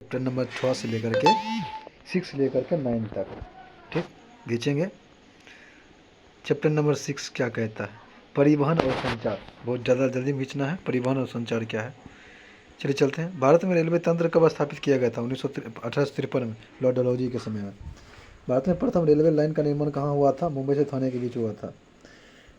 Chapter number 6 से लेकर के 6 लेकर के 9 तक, ठीक, खींचेंगे। चैप्टर नंबर 6 क्या कहता है? परिवहन और संचार। बहुत ज़्यादा जल्दी खींचना है। परिवहन और संचार क्या है, चलिए चलते हैं। भारत में रेलवे तंत्र कब स्थापित किया गया था? 1853 में, लॉर्ड डलहौजी के समय में। भारत में प्रथम रेलवे लाइन का निर्माण कहाँ हुआ था? मुंबई से थाने के बीच हुआ था।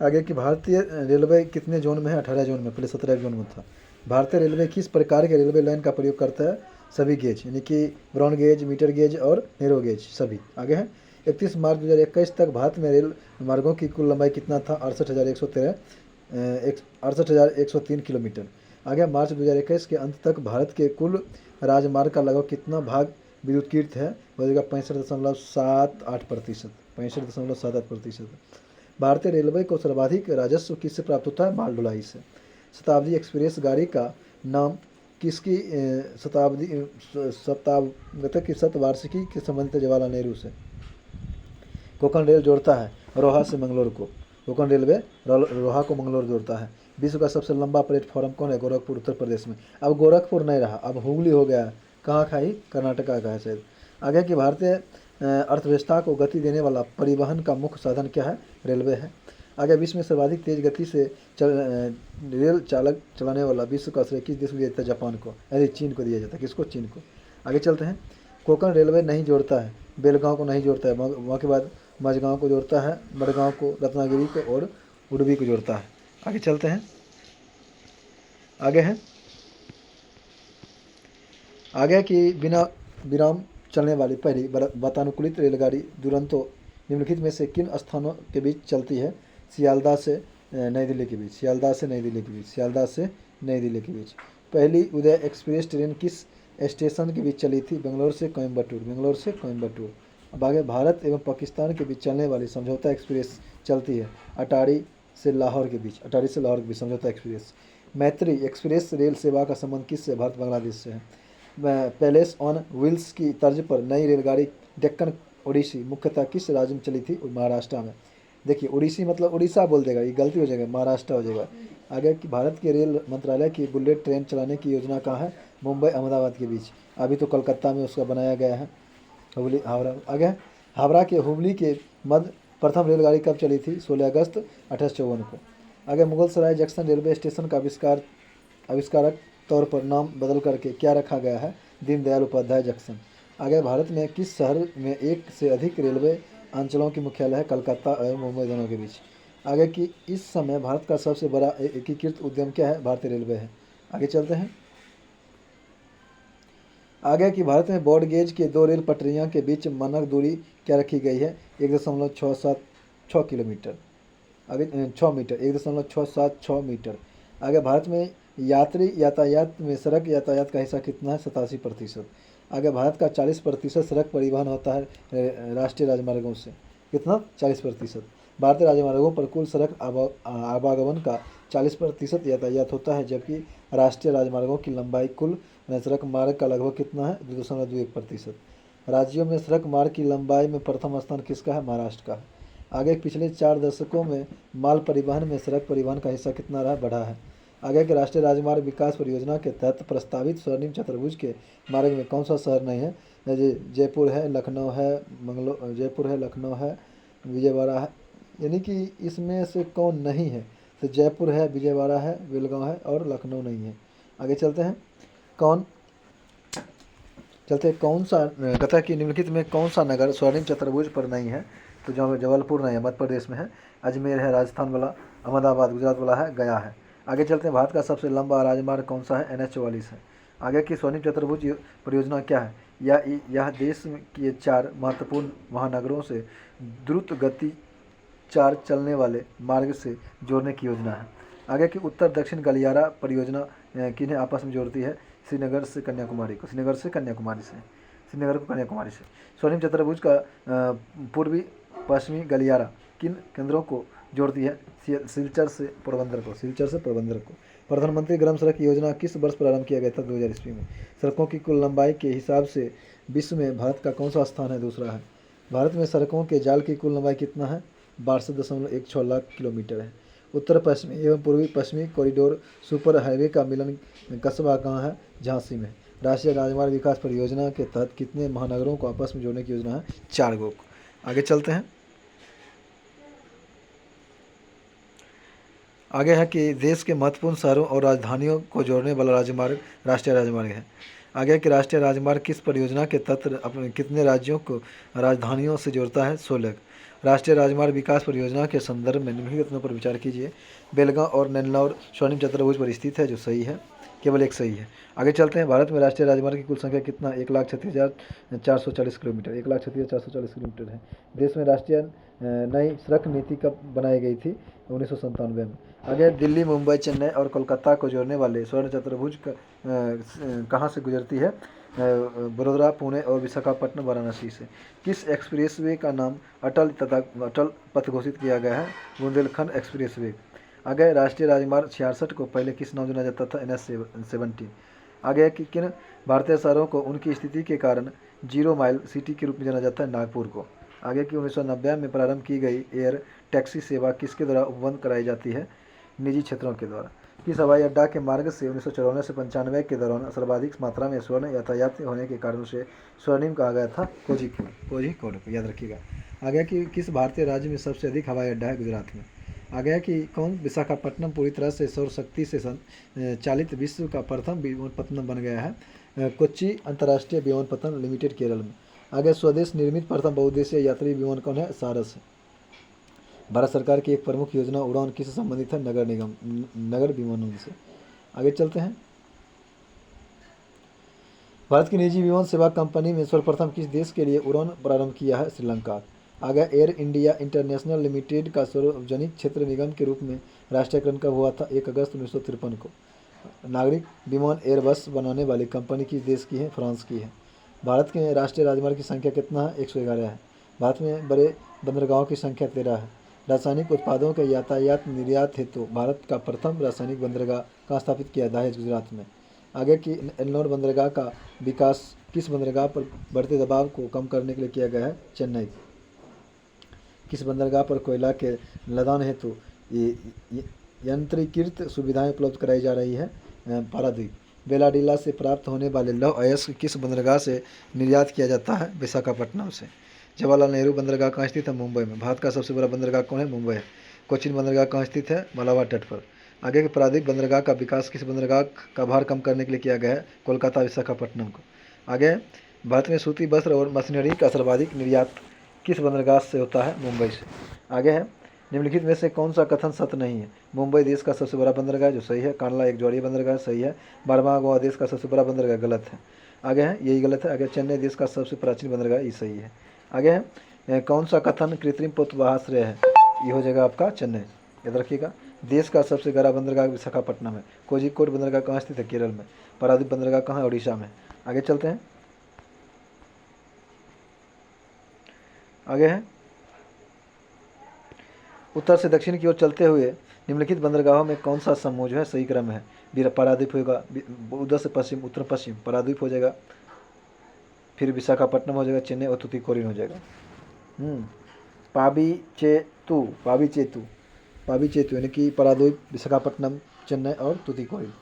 आगे कि भारतीय रेलवे कितने जोन में है? 18 जोन में, पहले 17 जोन में था। भारतीय रेलवे किस प्रकार के रेलवे लाइन का प्रयोग करता है? सभी गेज, यानी कि ब्रॉड गेज, मीटर गेज और नैरो गेज सभी। आगे है 31 मार्च 2021 तक भारत में रेल मार्गों की कुल लंबाई कितना था? 68,103 किलोमीटर। आगे मार्च 2021 के अंत तक भारत के कुल राजमार्ग का लगभग कितना भाग विद्युतीकृत है? हो जाएगा 65.78%। 65.78%। भारतीय रेलवे को सर्वाधिक राजस्व किससे प्राप्त होता है? माल ढुलाई से। शताब्दी एक्सप्रेस गाड़ी का नाम किसकी शतवार्षिकी के संबंधित है? जवाहरलाल नेहरू से। कोंकण रेल जोड़ता है रोहा से मंगलोर को। कोंकण रेलवे रोहा को मंगलोर जोड़ता है। विश्व का सबसे लंबा प्लेटफॉर्म कौन है? गोरखपुर, उत्तर प्रदेश में। अब गोरखपुर नहीं रहा, अब हुगली हो गया। कहाँ का ही? कर्नाटका का है शायद। आगे की भारतीय अर्थव्यवस्था को गति देने वाला परिवहन का मुख्य साधन क्या है? रेलवे है। आगे विश्व में सर्वाधिक तेज गति से रेल चालक चलाने वाला विश्व का श्रेय किस देश को दिया जाता है? जापान को, अरे चीन को दिया जाता है। किसको? चीन को। आगे चलते हैं। कोंकण रेलवे नहीं जोड़ता है बेलगांव को, नहीं जोड़ता है। वहाँ के बाद मझगांव को जोड़ता है, मडगांव को, रत्नागिरी को और उडुपी को जोड़ता है। आगे चलते हैं। आगे है आगे की बिना विराम चलने वाली पहली वातानुकूलित रेलगाड़ी दुरंतो निम्नलिखित में से किन स्थानों के बीच चलती है? सियालदह से नई दिल्ली के बीच। सियालदह से नई दिल्ली के बीच। सियालदह से नई दिल्ली के बीच। पहली उदय एक्सप्रेस ट्रेन किस स्टेशन के बीच चली थी? बेंगलोर से कोयम्बटूर। बेंगलोर से कोयम्बटूर। अब आगे भारत एवं पाकिस्तान के बीच चलने वाली समझौता एक्सप्रेस चलती है अटारी से लाहौर के बीच। अटारी से लाहौर के बीच समझौता एक्सप्रेस। मैत्री एक्सप्रेस रेल सेवा का संबंध किससे? भारत बांग्लादेश से है। पैलेस ऑन व्हील्स की तर्ज पर नई रेलगाड़ी डेक्कन ओडिसी मुख्यतः किस राज्य में चली थी? महाराष्ट्र में। देखिए ओडिसी मतलब उड़ीसा बोल देगा, ये गलती हो जाएगा, महाराष्ट्र हो जाएगा। आगे कि भारत के रेल मंत्रालय की बुलेट ट्रेन चलाने की योजना कहाँ है? मुंबई अहमदाबाद के बीच। अभी तो कलकत्ता में उसका बनाया गया है, हुबली हावड़ा। आगे हावड़ा के हुबली के मध्य प्रथम रेलगाड़ी कब चली थी? 16 अगस्त 1854 को। आगे मुगल सराय जंक्शन रेलवे स्टेशन का आविष्कारक तौर पर नाम बदल करके क्या रखा गया है? दीनदयाल उपाध्याय जंक्शन। आगे भारत में किस शहर में एक से अधिक रेलवे अंचलों की मुख्यालय है? कलकत्ता और मुंबई दोनों के बीच। आगे कि इस समय भारत का सबसे बड़ा एकीकृत उद्यम क्या है? भारतीय रेलवे है। आगे चलते हैं। आगे की भारत में ब्रॉड गेज के दो रेल पटरियां के बीच मानक दूरी क्या रखी गई है? 1.676 किलोमीटर। आगे 6 मीटर, 1.676 मीटर। आगे भारत में यात्री यातायात में सड़क यातायात का हिस्सा कितना है? 87%। आगे भारत का 40% सड़क परिवहन होता है राष्ट्रीय राजमार्गों से। कितना? 40%। भारतीय राजमार्गों पर कुल सड़क आवागमन का 40% यातायात होता है, जबकि राष्ट्रीय राजमार्गों की लंबाई कुल सड़क मार्ग का लगभग कितना है? 2.21%। राज्यों में सड़क मार्ग की लंबाई में प्रथम स्थान किसका है? महाराष्ट्र का है। आगे पिछले 4 दशकों में माल परिवहन में सड़क परिवहन का हिस्सा कितना रहा? बढ़ा है। आगे के राष्ट्रीय राजमार्ग विकास परियोजना के तहत प्रस्तावित स्वर्णिम चतुर्भुज के मार्ग में कौन सा शहर नहीं है? जयपुर है, लखनऊ है, जयपुर है, लखनऊ है, विजयवाड़ा है, यानी कि इसमें से कौन नहीं है? तो जयपुर है, विजयवाड़ा है, बेलगांव है और लखनऊ नहीं है। आगे चलते हैं। कौन सा कहता कि निम्नलिखित में कौन सा नगर स्वर्णिम चतुर्भुज पर नहीं है? तो जबलपुर नहीं है, मध्य प्रदेश में है। अजमेर है राजस्थान वाला, अहमदाबाद गुजरात वाला है, गया है। आगे चलते हैं। भारत का सबसे लंबा राजमार्ग कौन सा है? NH 44 है। आगे की स्वर्णिम चतुर्भुज परियोजना क्या है? यह देश के 4 महत्वपूर्ण महानगरों से द्रुत गति 4 चलने वाले मार्ग से जोड़ने की योजना है। आगे की उत्तर दक्षिण गलियारा परियोजना किन्हें आपस में जोड़ती है? श्रीनगर से कन्याकुमारी को। श्रीनगर को कन्याकुमारी से। स्वर्णिम चतुर्भुज का पूर्वी पश्चिमी गलियारा किन केंद्रों को जोड़ती है? सिलचर से पोरबंदर को। प्रधानमंत्री ग्राम सड़क योजना किस वर्ष प्रारंभ किया गया था? 2000 ईस्वी में। सड़कों की कुल लंबाई के हिसाब से विश्व में भारत का कौन सा स्थान है? दूसरा है। भारत में सड़कों के जाल की कुल लंबाई कितना है? 62.16 लाख किलोमीटर है। उत्तर पश्चिमी एवं पूर्वी पश्चिमी कॉरिडोर सुपर हाईवे का मिलन कस्बा कहाँ है? झांसी में। राष्ट्रीय राजमार्ग विकास परियोजना के तहत कितने महानगरों को आपस में जोड़ने की योजना है? 4 गो। आगे चलते हैं। आगे है कि देश के महत्वपूर्ण शहरों और राजधानियों को जोड़ने वाला राजमार्ग राष्ट्रीय राजमार्ग है। आगे है कि राष्ट्रीय राजमार्ग किस परियोजना के तहत अपने कितने राज्यों को राजधानियों से जोड़ता है? 16। राष्ट्रीय राजमार्ग विकास परियोजना के संदर्भ में निम्नलिखित कथनों पर विचार कीजिए। बेलगांव और नेल्लौर स्वर्णिम चतुर्भुज पर स्थित है, जो सही है, केवल एक सही है। आगे चलते हैं। भारत में राष्ट्रीय राजमार्ग की कुल संख्या कितना? 1,36,440 किलोमीटर, 1,36,440 किलोमीटर है। देश में राष्ट्रीय नई सड़क नीति कब बनाई गई थी? 1997 में। आगे दिल्ली, मुंबई, चेन्नई और कोलकाता को जोड़ने वाले स्वर्ण चतुर्भुज कहाँ से गुजरती है? बड़ोदरा, पुणे और विशाखापट्टनम, वाराणसी से। किस एक्सप्रेसवे का नाम अटल पथ घोषित किया गया है? बुंदेलखंड एक्सप्रेसवे। आगे राष्ट्रीय राजमार्ग 66 को पहले किस नाम जाना जाता था? NH-70। आगे कि किन भारतीय शहरों को उनकी स्थिति के कारण जीरो माइल सिटी के रूप में जाना जाता है? नागपुर को। आगे की 1990 में प्रारंभ की गई एयर टैक्सी सेवा किसके द्वारा उपबंध कराई जाती है? निजी क्षेत्रों के द्वारा। किस हवाई अड्डा के मार्ग से 1994 से 95 के दौरान सर्वाधिक मात्रा में स्वर्ण यातायात होने के कारण उसे स्वर्णिम कहा गया था? कोझिकोड को याद रखिएगा। आगे कि किस भारतीय राज्य में सबसे अधिक हवाई अड्डा है? गुजरात में। आगे है कि कौन विशाखापट्टनम पूरी तरह से सौर शक्ति से चालित विश्व का प्रथम विमानपत्तन बन गया है? कोच्चि अंतर्राष्ट्रीय विमानपत्तन लिमिटेड, केरल में। आगे स्वदेश निर्मित प्रथम बहुउद्देशीय यात्री विमान कौन है? सारस है। भारत सरकार की एक प्रमुख योजना उड़ान किससे संबंधित है? नगर विमानन से। आगे चलते हैं। भारत की निजी विमान सेवा कंपनी में सर्वप्रथम किस देश के लिए उड़ान प्रारंभ किया है? श्रीलंका। आगे एयर इंडिया इंटरनेशनल लिमिटेड का सार्वजनिक क्षेत्र निगम के रूप में राष्ट्रीयकरण कब हुआ था? 1 अगस्त 1953 को। नागरिक विमान एयरबस बनाने वाली कंपनी किस देश की है? फ्रांस की है। भारत के राष्ट्रीय राजमार्ग की संख्या कितना है? 111 है। भारत में बड़े बंदरगाहों की संख्या 13 है। रासायनिक उत्पादों के यातायात निर्यात हेतु भारत का प्रथम रासायनिक बंदरगाह कहाँ स्थापित किया? दहेज, गुजरात में। आगे की एल्नोर बंदरगाह का विकास किस बंदरगाह पर बढ़ते दबाव को कम करने के लिए किया गया है? चेन्नई। किस बंदरगाह पर कोयला के लदान हेतु यंत्रीकृत सुविधाएं उपलब्ध कराई जा रही है? पारादीप। बेलाडीला से प्राप्त होने वाले लौह अयस्क किस बंदरगाह से निर्यात किया जाता है? विशाखापट्टनम से। जवाहरलाल नेहरू बंदरगाह कहाँ स्थित है? मुंबई में। भारत का सबसे बड़ा बंदरगाह कौन है? मुंबई है। कोचीन बंदरगाह कहाँ स्थित है? मलावा तट पर। आगे के पारादीप बंदरगाह का विकास किस बंदरगाह का भार कम करने के लिए किया गया है? कोलकाता, विशाखापट्टनम को। आगे भारत में सूती वस्त्र और मशीनरी का सर्वाधिक निर्यात किस बंदरगाह से होता है? मुंबई से। आगे है निम्नलिखित में से कौन सा कथन सत्य नहीं है? मुंबई देश का सबसे बड़ा बंदरगाह, जो सही है। कांडला एक ज्वारीय बंदरगाह, सही है। बारहवां गोवा देश का सबसे बड़ा बंदरगाह, गलत है। आगे है यही गलत है। आगे चेन्नई देश का सबसे प्राचीन बंदरगाह, ये सही है। आगे है कौन सा कथन कृत्रिम पोतवाश्रय है? ये हो जाएगा आपका चेन्नई, याद रखिएगा। देश का सबसे बड़ा बंदरगाह विशाखापट्टनम है। कोझिकोड बंदरगाह कहाँ स्थित है? केरल में। पारादीप बंदरगाह कहाँ है? उड़ीसा में। आगे चलते हैं। आगे है उत्तर से दक्षिण की ओर चलते हुए निम्नलिखित बंदरगाहों में कौन सा समूह जो है सही क्रम है? पारादीप होगा, उधर से पश्चिम, उत्तर पश्चिम पारादीप हो जाएगा, फिर विशाखापट्टनम हो जाएगा, चेन्नई और तूतीकोरिन हो जाएगा। पाबीचेतु यानी कि पारादीप, विशाखापट्टनम, चेन्नई और तूतीकोरिन।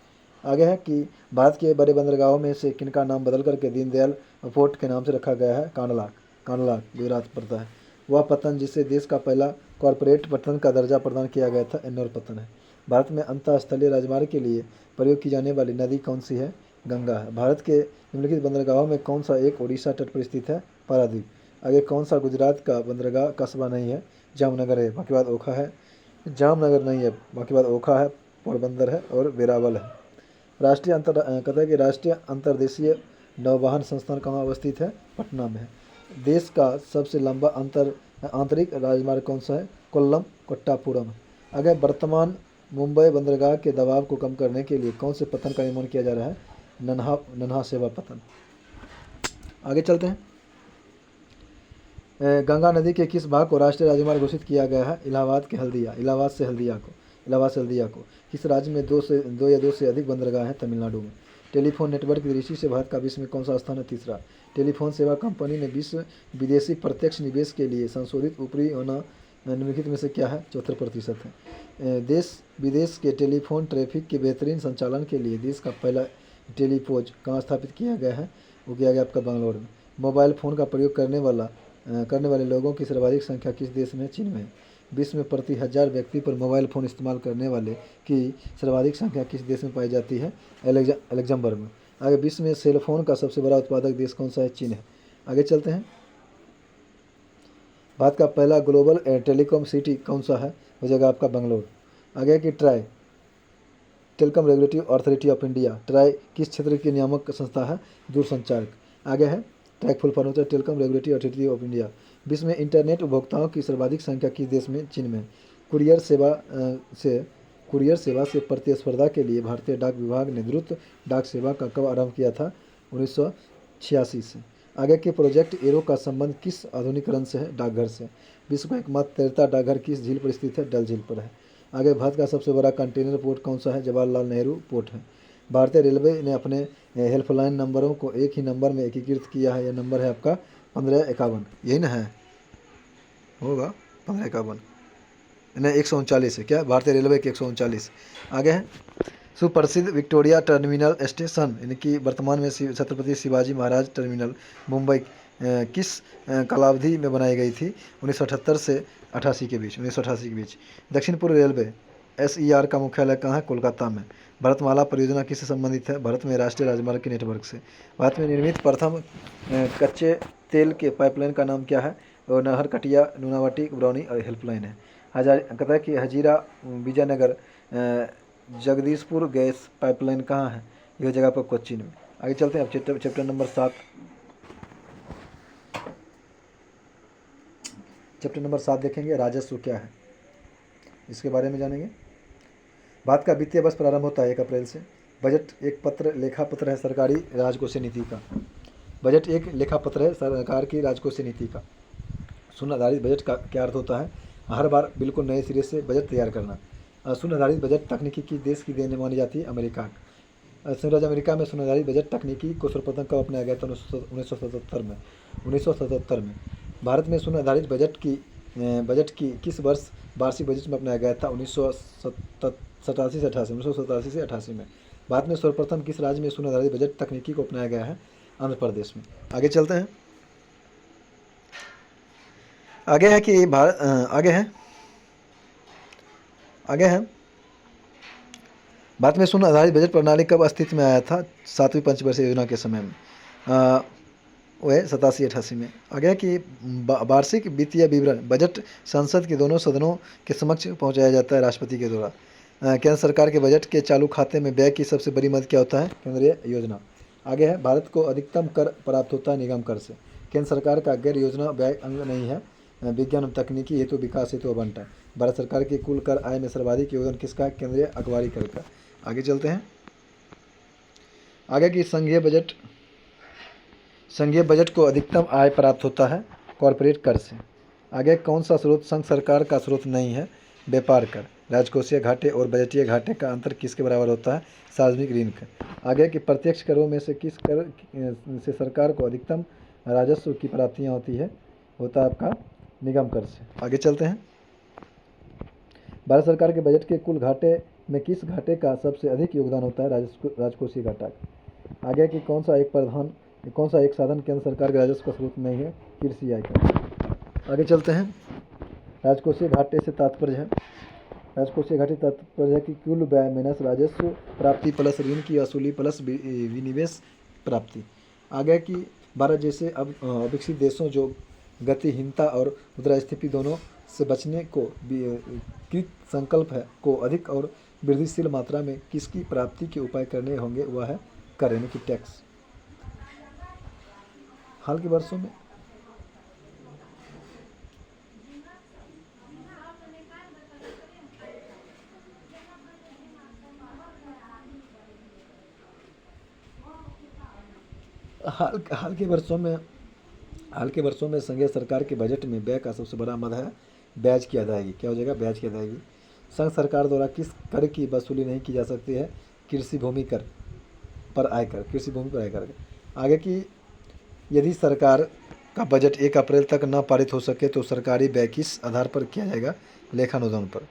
आगे है कि भारत के बड़े बंदरगाहों में से किनका नाम बदल करके दीनदयाल पोर्ट के नाम से रखा गया है? कांडला गुजरात पड़ता है। वह पत्तन जिसे देश का पहला कॉरपोरेट पत्तन का दर्जा प्रदान किया गया था, एन्नौर पत्तन है। भारत में अंतःस्थलीय राजमार्ग के लिए प्रयोग की जाने वाली नदी कौन सी है? गंगा है। भारत के निम्नलिखित बंदरगाहों में कौन सा एक उड़ीसा तट पर स्थित है? पारादीप। आगे कौन सा गुजरात का बंदरगाह कस्बा नहीं है? जामनगर है, बाकी बाद ओखा है। जामनगर नहीं है, बाकी बाद ओखा है, पोरबंदर है और वेरावल है। कहता है कि राष्ट्रीय अंतर्देशीय नौवहन संस्थान कहाँ अवस्थित है? पटना में है। देश का सबसे लंबा आंतरिक राजमार्ग कौन सा है? कोल्लम कोट्टापुरम। अगर वर्तमान मुंबई बंदरगाह के दबाव को कम करने के लिए कौन से पत्तन का निर्माण किया जा रहा है? नन्हा सेवा पत्तन। आगे चलते हैं। गंगा नदी के किस भाग को राष्ट्रीय राजमार्ग घोषित किया गया है? इलाहाबाद से हल्दिया को। किस राज्य में दो या दो से अधिक बंदरगाह हैं? तमिलनाडु में। टेलीफोन नेटवर्क की दृष्टि से भारत का विश्व में कौन सा स्थान है? तीसरा। टेलीफोन सेवा कंपनी ने विश्व विदेशी प्रत्यक्ष निवेश के लिए संशोधित ऊपरी होना निम्नलिखित में से क्या है? 74% है। देश विदेश के टेलीफोन ट्रैफिक के बेहतरीन संचालन के लिए देश का पहला टेलीपोज कहाँ स्थापित किया गया है? वो किया गया आपका बंगलोर में। मोबाइल फ़ोन का प्रयोग करने वाले लोगों की सर्वाधिक संख्या किस देश में? चीन में। विश्व में प्रति 1000 व्यक्ति पर मोबाइल फ़ोन इस्तेमाल करने वाले की सर्वाधिक संख्या किस देश में पाई जाती है? लग्जमबर्ग में। आगे, विश्व में सेल फोन का सबसे बड़ा उत्पादक देश कौन सा है? चीन है। आगे चलते हैं। भारत का पहला ग्लोबल टेलीकॉम सिटी कौन सा है? हो जाएगा आपका बंगलोर। आगे कि try telecom regulatory authority of India, try किस क्षेत्र की नियामक संस्था है? दूरसंचार। आगे है ट्राई फुल फॉर्म होता है telecom regulatory authority of India. विश्व में इंटरनेट उपभोक्ताओं की सर्वाधिक संख्या किस देश में? चीन में। कुरियर सेवा से प्रतिस्पर्धा के लिए भारतीय डाक विभाग ने द्रुत डाक सेवा का कब आरंभ किया था? 1986 से। आगे के प्रोजेक्ट एरो का संबंध किस आधुनिकीकरण से है? डाकघर से। विश्व का एकमात्र तैरता डाकघर किस झील पर स्थित है? डल झील पर है। आगे, भारत का सबसे बड़ा कंटेनर पोर्ट कौन सा है? जवाहरलाल नेहरू पोर्ट है। भारतीय रेलवे ने अपने हेल्पलाइन नंबरों को एक ही नंबर में एकीकृत किया है। यह नंबर है आपका 1551, यही ना है? होगा 1551 नहीं, 139 है क्या? भारतीय रेलवे के 139। आगे है सुप्रसिद्ध विक्टोरिया टर्मिनल स्टेशन यानी कि वर्तमान में छत्रपति शिवाजी महाराज टर्मिनल मुंबई किस कालावधि में बनाई गई थी? 1978 से 88 के बीच। 1988 के बीच। दक्षिण पूर्व रेलवे SER का मुख्यालय कहाँ है? कोलकाता में। भारतमाला परियोजना किससे संबंधित है? भारत में राष्ट्रीय राजमार्ग के नेटवर्क से। भारत में निर्मित प्रथम कच्चे तेल के पाइपलाइन का नाम क्या है? और नहरकटिया, नूनावाटी, बरौनी और हेल्पलाइन है। कहता है कि हजीरा विजयनगर जगदीशपुर गैस पाइपलाइन कहाँ है? यह जगह पर कोच्चि में। आगे चलते हैं अब चैप्टर नंबर 7। चैप्टर नंबर 7 देखेंगे, राजस्व क्या है इसके बारे में जानेंगे। भारत का वित्तीय वर्ष प्रारंभ होता है 1 अप्रैल से। बजट एक पत्र लेखा पत्र है सरकारी राजकोषीय नीति का। बजट एक लेखा पत्र है सरकार की राजकोषीय नीति का। शून्य आधारित बजट का क्या अर्थ होता है? हर बार बिल्कुल नए सिरे से बजट तैयार करना। शून्य आधारित बजट तकनीकी की देश की देन मानी जाती है अमेरिका। संयुक्त राज्य अमेरिका में शून्य आधारित बजट तकनीकी को सर्वप्रथम कब अपनाया गया था? 1977 में। भारत में शून्य आधारित बजट की किस वर्ष वार्षिक बजट में अपनाया गया था? 1987 से 88 में। भारत में सर्वप्रथम किस राज्य में शून्य आधारित बजट तकनीकी को अपनाया गया है? आंध्र प्रदेश में। आगे चलते हैं। आगे है कि भारत में शून्य आधारित बजट प्रणाली कब अस्तित्व में आया था? 7वीं पंचवर्षीय योजना के समय में। वह 87-88 में। आगे है कि वार्षिक वित्तीय विवरण बजट संसद के दोनों सदनों के समक्ष पहुंचाया जाता है राष्ट्रपति के द्वारा। केंद्र सरकार के बजट के चालू खाते में व्यय की सबसे बड़ी मद क्या होता है? केंद्रीय योजना। आगे है भारत को अधिकतम कर प्राप्त होता है निगम कर से। केंद्र सरकार का गैर योजना व्यय अंग नहीं है विज्ञान और तकनीकी हेतु विकास हेतु आवंटन। भारत सरकार की कुल कर आय में सर्वाधिक योगदान किसका है? केंद्रीय अखबारी कर का। आगे चलते हैं। आगे की संघीय बजट को अधिकतम आय प्राप्त होता है कॉरपोरेट कर से। आगे कौन सा स्रोत संघ सरकार का स्रोत नहीं है? व्यापार कर। राजकोषीय घाटे और बजटीय घाटे का अंतर किसके बराबर होता है? सार्वजनिक ऋण का। आगे कि प्रत्यक्ष करों में से किस कर से सरकार को अधिकतम राजस्व की प्राप्तियाँ होती है? होता है आपका निगम कर से। आगे चलते हैं। भारत सरकार के बजट के कुल घाटे में किस घाटे का सबसे अधिक योगदान होता है? राजकोषीय घाटा। आगे कि कौन सा एक साधन केंद्र सरकार के राजस्व का स्रोत नहीं है? कृषि आयकर। आगे चलते हैं। राजकोषीय घाटे से तात्पर्य है कि कुल व्यय माइनस राजस्व प्राप्ति प्लस ऋण की वसूली प्लस विनिवेश प्राप्ति। आगे कि भारत जैसे अब विकसित देशों जो गतिहीनता और मुद्रास्फीति दोनों से बचने को कृत संकल्प है को अधिक और वृद्धिशील मात्रा में किसकी प्राप्ति के उपाय करने होंगे? वह है कर यानी कि टैक्स। हाल के वर्षों में संघीय सरकार के बजट में व्यय का सबसे बड़ा मद है ब्याज की अदायगी। क्या हो जाएगा? ब्याज की अदायगी। संघ सरकार द्वारा किस कर की वसूली नहीं की जा सकती है? कृषि भूमि पर आयकर। आगे की यदि सरकार का बजट 1 अप्रैल तक न पारित हो सके तो सरकारी व्यय किस आधार पर किया जाएगा? लेखानुदान पर।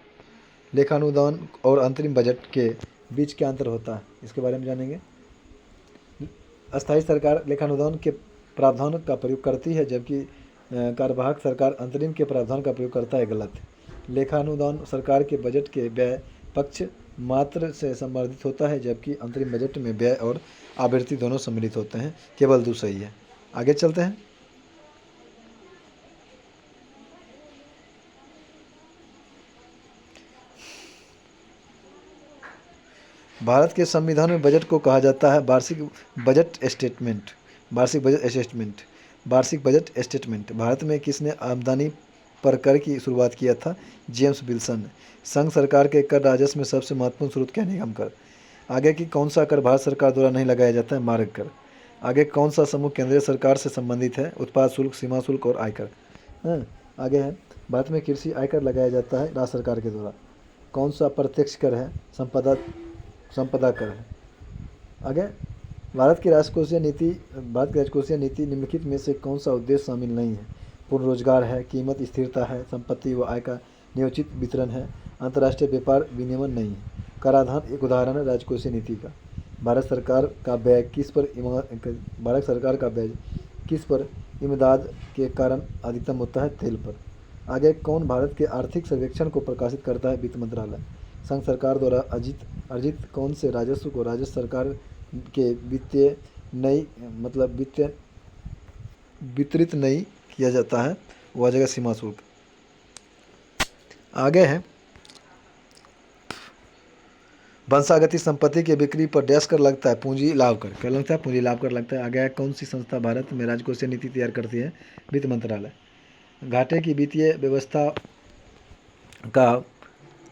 लेखानुदान और अंतरिम बजट के बीच क्या अंतर होता है? इसके बारे में जानेंगे। अस्थायी सरकार लेखानुदान के प्रावधान का प्रयोग करती है, जबकि कार्यवाहक सरकार अंतरिम के प्रावधान का प्रयोग करता है। गलत। लेखानुदान सरकार के बजट के व्यय पक्ष मात्र से संवर्धित होता है, जबकि अंतरिम बजट में व्यय और आवृत्ति दोनों सम्मिलित होते हैं। केवल 2 सही है। आगे चलते हैं। भारत के संविधान में बजट को कहा जाता है वार्षिक बजट स्टेटमेंट। वार्षिक बजट स्टेटमेंट। वार्षिक बजट स्टेटमेंट। भारत में किसने आमदनी पर कर की शुरुआत किया था? जेम्स विल्सन ने। संघ सरकार के कर राजस्व में सबसे महत्वपूर्ण स्रोत क्या है? निगम कर। आगे की कौन सा कर भारत सरकार द्वारा नहीं लगाया जाता है? मार्ग कर। आगे कौन सा समूह केंद्रीय सरकार से संबंधित है? उत्पाद शुल्क, सीमा शुल्क और आयकर। हाँ, आगे है भारत में कृषि आयकर लगाया जाता है राज्य सरकार के द्वारा। कौन सा प्रत्यक्ष कर है? संपदा कर है। आगे भारत की राजकोषीय नीति निम्नलिखित में से कौन सा उद्देश्य शामिल नहीं है? पूर्ण रोजगार है, कीमत स्थिरता है, संपत्ति व आय का नियोजित वितरण है, अंतर्राष्ट्रीय व्यापार विनियमन नहीं है। कराधान एक उदाहरण है राजकोषीय नीति का। भारत सरकार का व्यय किस पर इमदाद के कारण अधिकतम होता है? तेल पर। आगे कौन भारत के आर्थिक सर्वेक्षण को प्रकाशित करता है? वित्त मंत्रालय। संघ सरकार द्वारा अर्जित कौन से राजस्व को राज्य सरकार के वितरित नहीं किया जाता है? वह जगह सीमा शुल्क। आगे है वंशागति संपत्ति के बिक्री पर डैश कर लगता है? पूंजी लाभ कर। क्या लगता है? पूंजी लाभ कर लगता है। आगे है कौन सी संस्था भारत में राजकोषीय नीति तैयार करती है? वित्त मंत्रालय। घाटे की वित्तीय व्यवस्था का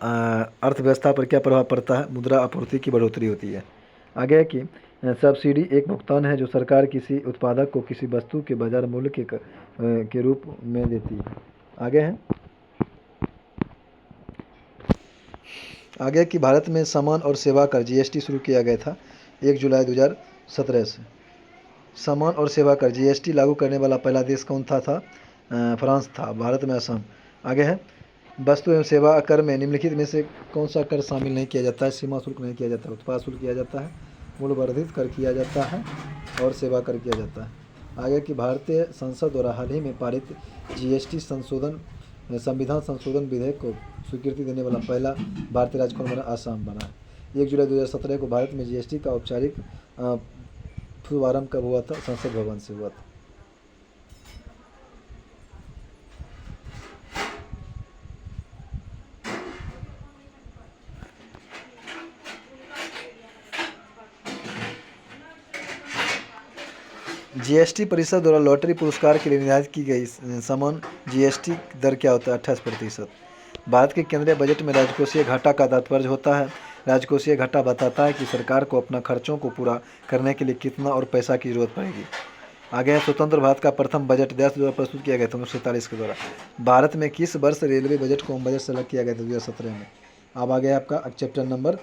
अर्थव्यवस्था पर क्या प्रभाव पड़ता है? मुद्रा आपूर्ति की बढ़ोतरी होती है। आगे है कि सब्सिडी एक भुगतान है जो सरकार किसी उत्पादक को किसी वस्तु के बाजार मूल्य के रूप में देती है। आगे कि भारत में सामान और सेवा कर जीएसटी शुरू किया गया था 1 जुलाई 2017 से। सामान और सेवा कर जीएसटी लागू करने वाला पहला देश कौन था? फ्रांस था। भारत में असम। आगे है वस्तु एवं सेवा कर में निम्नलिखित में से कौन सा कर शामिल नहीं किया जाता है? सीमा शुल्क नहीं किया जाता है, उत्पाद शुल्क किया जाता है, मूल्यवर्धित कर किया जाता है और सेवा कर किया जाता है। आगे कि भारतीय संसद द्वारा हाल ही में पारित जीएसटी संविधान संशोधन विधेयक को स्वीकृति देने वाला पहला भारतीय राज्य कौन बना? आसाम बना है। 1 जुलाई 2017 को भारत में जीएसटी का औपचारिक शुभारंभ कब हुआ था? संसद भवन से हुआ था। जीएसटी परिषद द्वारा लॉटरी पुरस्कार के लिए निर्धारित की गई समान जीएसटी दर क्या होता है? 28%। भारत के केंद्रीय बजट में राजकोषीय घाटा का तात्पर्य होता है? राजकोषीय घाटा बताता है कि सरकार को अपना खर्चों को पूरा करने के लिए कितना और पैसा की जरूरत पड़ेगी। आगे है स्वतंत्र भारत का प्रथम बजट देश द्वारा प्रस्तुत किया गया था 1947 के द्वारा। भारत में किस वर्ष रेलवे बजट को होम बजट से अलग किया गया था? 2017 में। अब आ गया आपका चैप्टर नंबर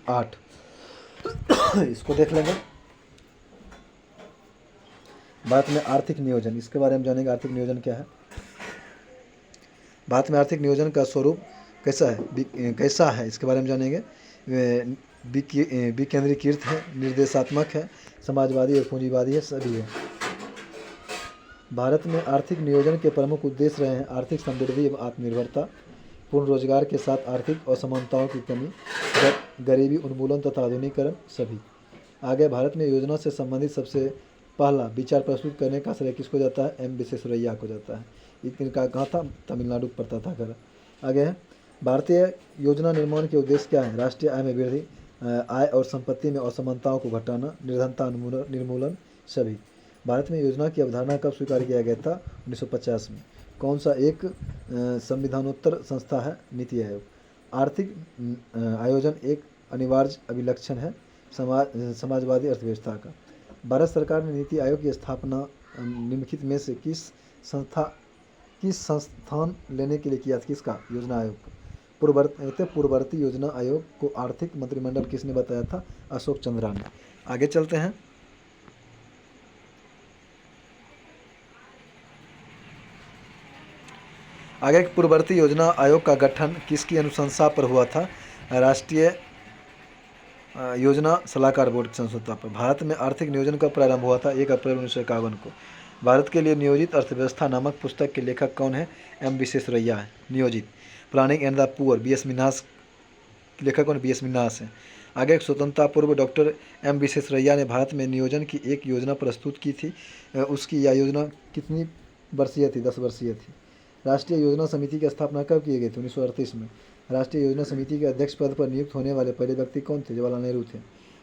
8 इसको देख लेंगे। भारत में आर्थिक नियोजन, इसके बारे में जानेंगे। आर्थिक नियोजन क्या है? भारत में आर्थिक नियोजन का स्वरूप कैसा है इसके बारे में जानेंगे। विकेंद्रीकृत है, निर्देशात्मक है, समाजवादी और पूंजीवादी है, सभी है। भारत में आर्थिक नियोजन के प्रमुख उद्देश्य रहे हैं आर्थिक समृद्धि एवं आत्मनिर्भरता, पूर्ण रोजगार के साथ आर्थिक असमानताओं की कमी, गरीबी उन्मूलन तथा आधुनिकीकरण, सभी। आगे भारत में योजना से संबंधित सबसे पहला विचार प्रस्तुत करने का श्रेय किसको जाता है? एम विश्वेश्वरैया को जाता है। इनका कहाँ था? तमिलनाडु पड़ता था घर। आगे है भारतीय योजना निर्माण के उद्देश्य क्या है? राष्ट्रीय आय में वृद्धि, आय और संपत्ति में असमानताओं को घटाना, निर्धनता निर्मूलन, सभी। भारत में योजना की अवधारणा कब स्वीकार किया गया था? 1950 में। कौन सा एक संविधानोत्तर संस्था है? नीति आयोग। आर्थिक आयोजन एक अनिवार्य अभिलक्षण है समाजवादी अर्थव्यवस्था का। भारत सरकार ने नीति आयोग की स्थापना निम्नलिखित में से किस संस्थान लेने के लिए किया था? किसका? योजना आयोग। पूर्ववर्ती योजना आयोग को आर्थिक मंत्रिमंडल किसने बताया था? अशोक चंद्रा ने। आगे चलते हैं। आगे पूर्ववर्ती योजना आयोग का गठन किसकी अनुशंसा पर हुआ था? राष्ट्रीय योजना सलाहकार बोर्ड की संस्था पर। भारत में आर्थिक नियोजन का प्रारंभ हुआ था 1 अप्रैल 1951 को। भारत के लिए नियोजित अर्थव्यवस्था नामक पुस्तक के लेखक कौन है? एम विश्वेश्वरैया है। नियोजित planning and the poor B S. Minhas, लेखक कौन? बी.एस. मिन्हास है। आगे स्वतंत्रता पूर्व डॉक्टर एम विश्वेश्वरैया ने भारत में नियोजन की एक योजना प्रस्तुत की थी। उसकी यह योजना कितनी वर्षीय थी? 10 वर्षीय थी। राष्ट्रीय योजना समिति की स्थापना कब की गई थी? 1938 में। राष्ट्रीय योजना समिति के अध्यक्ष पद पर नियुक्त होने वाले पहले व्यक्ति कौन थे? जवाहरलाल नेहरू थे।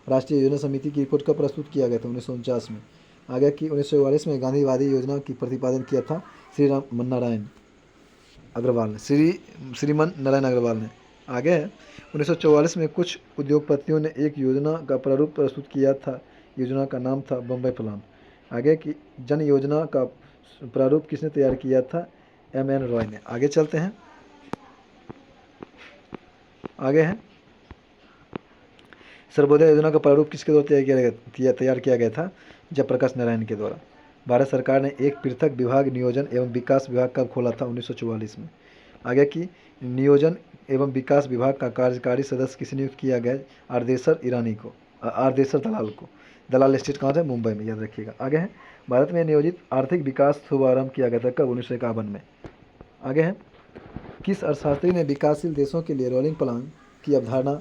राष्ट्रीय योजना समिति की रिपोर्ट कब प्रस्तुत किया गया था? 1949 में। आगे की 1944 में गांधीवादी योजना की प्रतिपादन किया था श्रीमन नारायण अग्रवाल ने। आगे है 1944 में कुछ उद्योगपतियों ने एक योजना का प्रारूप प्रस्तुत किया था। योजना का नाम था बम्बई प्लान। आगे की जन योजना का प्रारूप किसने तैयार किया था? M.N. रॉय ने। आगे चलते हैं। आगे है सर्वोदय योजना का प्रारूप किसके द्वारा तैयार किया गया था? जयप्रकाश नारायण के द्वारा। भारत सरकार ने एक पृथक विभाग नियोजन एवं विकास विभाग कब खोला था? 1944 में। आगे की नियोजन एवं विकास विभाग का कार्यकारी सदस्य किसे नियुक्त किया गया? आरदेसर दलाल को। दलाल स्टेट कहाँ था? मुंबई में, याद रखिएगा। आगे है भारत में नियोजित आर्थिक विकास शुभारंभ किया गया था कब? 1951 में। आगे है किस अर्थशास्त्री ने विकासशील देशों के लिए रोलिंग प्लान की अवधारणा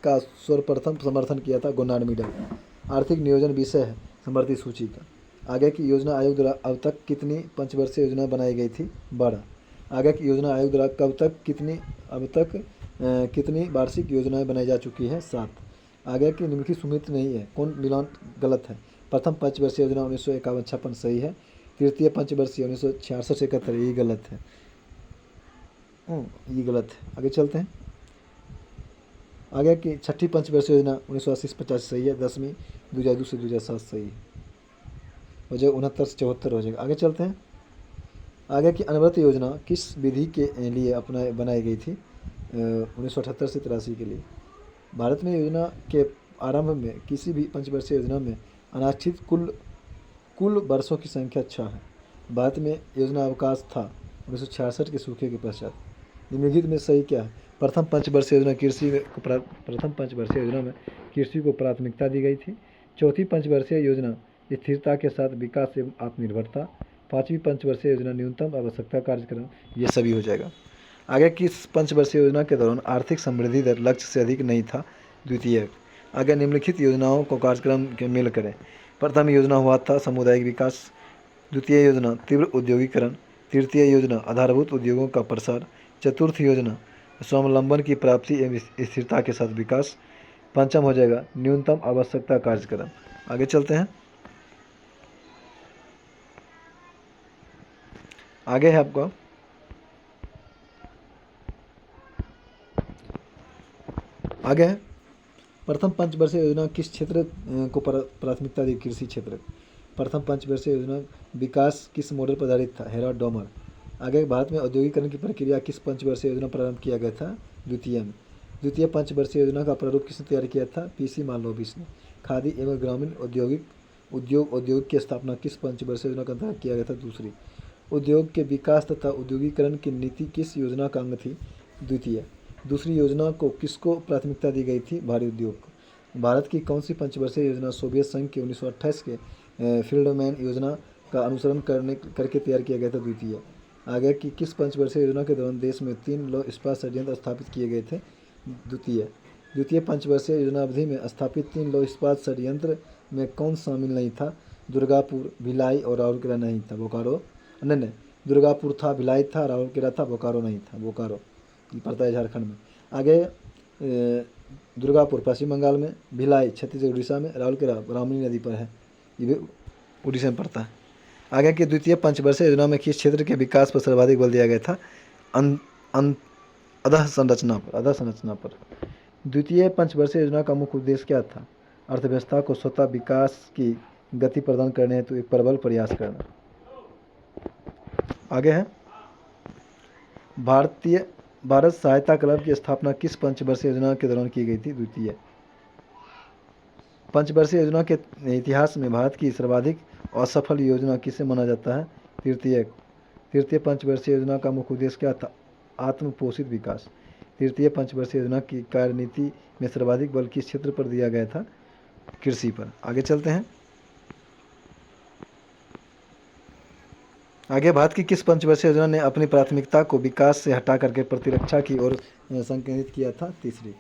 का सर्वप्रथम समर्थन किया था? गोनार्ड मीडल। आर्थिक नियोजन विषय है समवर्ती सूची का। आगे की योजना आयोग द्वारा अब तक कितनी पंचवर्षीय योजना बनाई गई थी? 12। आगे की योजना आयोग द्वारा अब तक कितनी वार्षिक योजनाएं बनाई जा चुकी है? 7। आगे की निम्नलिखित सुमित नहीं है, कौन मिलान गलत है? प्रथम पंचवर्षीय योजना 1951-56 सही है। तृतीय पंचवर्षीय 1966-71 ये गलत है। ये गलत है। आगे चलते हैं। आगे की छठी पंचवर्षीय योजना 1980-85 सही है। 10वीं 2002 से 2007 सही है। हो जाएगा 69 से 74 हो जाएगा। आगे चलते हैं। आगे की अनवरत योजना किस विधि के लिए बनाई गई थी? 1978 से 83 के लिए। भारत में योजना के आरंभ में किसी भी पंचवर्षीय योजना में अनारक्षित कुल वर्षों की संख्या 6 है। भारत में योजना अवकाश था 1966 के सूखे के पश्चात। निम्नलिखित में सही क्या है? प्रथम पंचवर्षीय योजना में कृषि को प्राथमिकता दी गई थी। चौथी पंचवर्षीय योजना स्थिरता के साथ विकास एवं आत्मनिर्भरता। पाँचवीं पंचवर्षीय योजना न्यूनतम आवश्यकता कार्यक्रम। ये सभी हो जाएगा। आगे किस पंचवर्षीय योजना के दौरान आर्थिक समृद्धि दर लक्ष्य से अधिक नहीं था? द्वितीय। आगे निम्नलिखित योजनाओं को कार्यक्रम के मेल करें। प्रथम योजना हुआ था सामुदायिक विकास। द्वितीय योजना तीव्र उद्योगीकरण। तृतीय योजना आधारभूत उद्योगों का प्रसार। चतुर्थ योजना स्वावलंबन की प्राप्ति एवं स्थिरता के साथ विकास। पंचम हो जाएगा न्यूनतम आवश्यकता कार्यक्रम। आगे चलते हैं। आगे है आपका आगे है प्रथम पंचवर्षीय योजना किस क्षेत्र को प्राथमिकता दी? कृषि क्षेत्र। प्रथम पंचवर्षीय योजना विकास किस मॉडल पर आधारित था? Herald Domar. आगे भारत में औद्योगिकरण की प्रक्रिया किस पंचवर्षीय योजना प्रारंभ किया गया था? द्वितीय में। द्वितीय पंचवर्षीय योजना का प्रारूप किसने तैयार किया था? पीसी मालनोबिस ने। खादी एवं ग्रामीण उद्योग की स्थापना किस पंचवर्षीय योजना के अंतर्गत किया गया था? दूसरी। उद्योग के विकास तथा औद्योगिकरण की नीति किस योजना का अंग थी? द्वितीय। दूसरी योजना को किसको प्राथमिकता दी गई थी? भारी उद्योग को। भारत की कौन सी पंचवर्षीय योजना सोवियत संघ के 1928 के फील्डमैन योजना का अनुसरण करके तैयार किया गया था? द्वितीय। आगे की किस पंचवर्षीय योजना के दौरान देश में 3 लौह इस्पात संयंत्र स्थापित किए गए थे? द्वितीय पंचवर्षीय योजना अवधि में स्थापित 3 लौह इस्पात संयंत्र में कौन शामिल नहीं था? दुर्गापुर, भिलाई और राउरकेला नहीं था। बोकारो नहीं, दुर्गापुर था, भिलाई था, राउरकेला था, बोकारो नहीं था। बोकारो पड़ता है झारखंड में। आगे दुर्गापुर पश्चिम बंगाल में, भिलाई छत्तीसगढ़ उड़ीसा में, राउरकेला ब्राह्मणी नदी पर है, ये भी उड़ीसा में पड़ता है। आगे की द्वितीय पंचवर्षीय योजना में किस क्षेत्र के विकास पर सर्वाधिक बल दिया गया था? अधोसंरचना पर। द्वितीय पंचवर्षीय योजना का मुख्य उद्देश्य क्या था? अर्थव्यवस्था को स्वतः विकास की गति प्रदान करने हेतु एक प्रबल प्रयास करना। आगे है भारत सहायता क्लब की स्थापना किस पंचवर्षीय योजना के दौरान की गई थी? द्वितीय। पंचवर्षीय योजना के इतिहास में भारत की सर्वाधिक असफल योजना किसे माना जाता है? तृतीय पंचवर्षीय योजना का मुख्य उद्देश्य क्या था? आत्म पोषित विकास। तृतीय पंचवर्षीय योजना की कार्यनीति में सर्वाधिक बल किस क्षेत्र पर दिया गया था? कृषि पर। आगे चलते हैं। आगे भारत की किस पंचवर्षीय योजना ने अपनी प्राथमिकता को विकास से हटा करके प्रतिरक्षा की ओर संकेंद्रित किया था? तीसरी।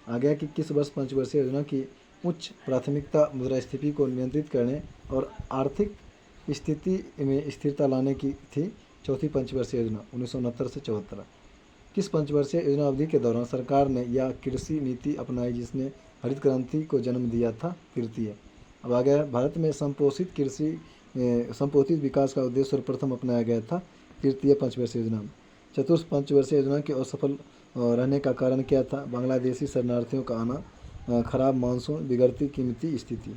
आगे कि किस वर्ष पंचवर्षीय योजना की उच्च प्राथमिकता मुद्रास्फीति को नियंत्रित करने और आर्थिक स्थिति में स्थिरता लाने की थी? चौथी पंचवर्षीय योजना 1969 से 74। किस पंचवर्षीय योजना अवधि के दौरान सरकार ने यह कृषि नीति अपनाई जिसने हरित क्रांति को जन्म दिया था? तृतीय। अब आ गया भारत में संपोषित विकास का उद्देश्य सर्वप्रथम अपनाया गया था तृतीय पंचवर्षीय योजना में। चतुर्थ पंचवर्षीय योजना के असफल रहने का कारण क्या था? बांग्लादेशी शरणार्थियों का आना, खराब मानसून, बिगड़ती कीमती स्थिति।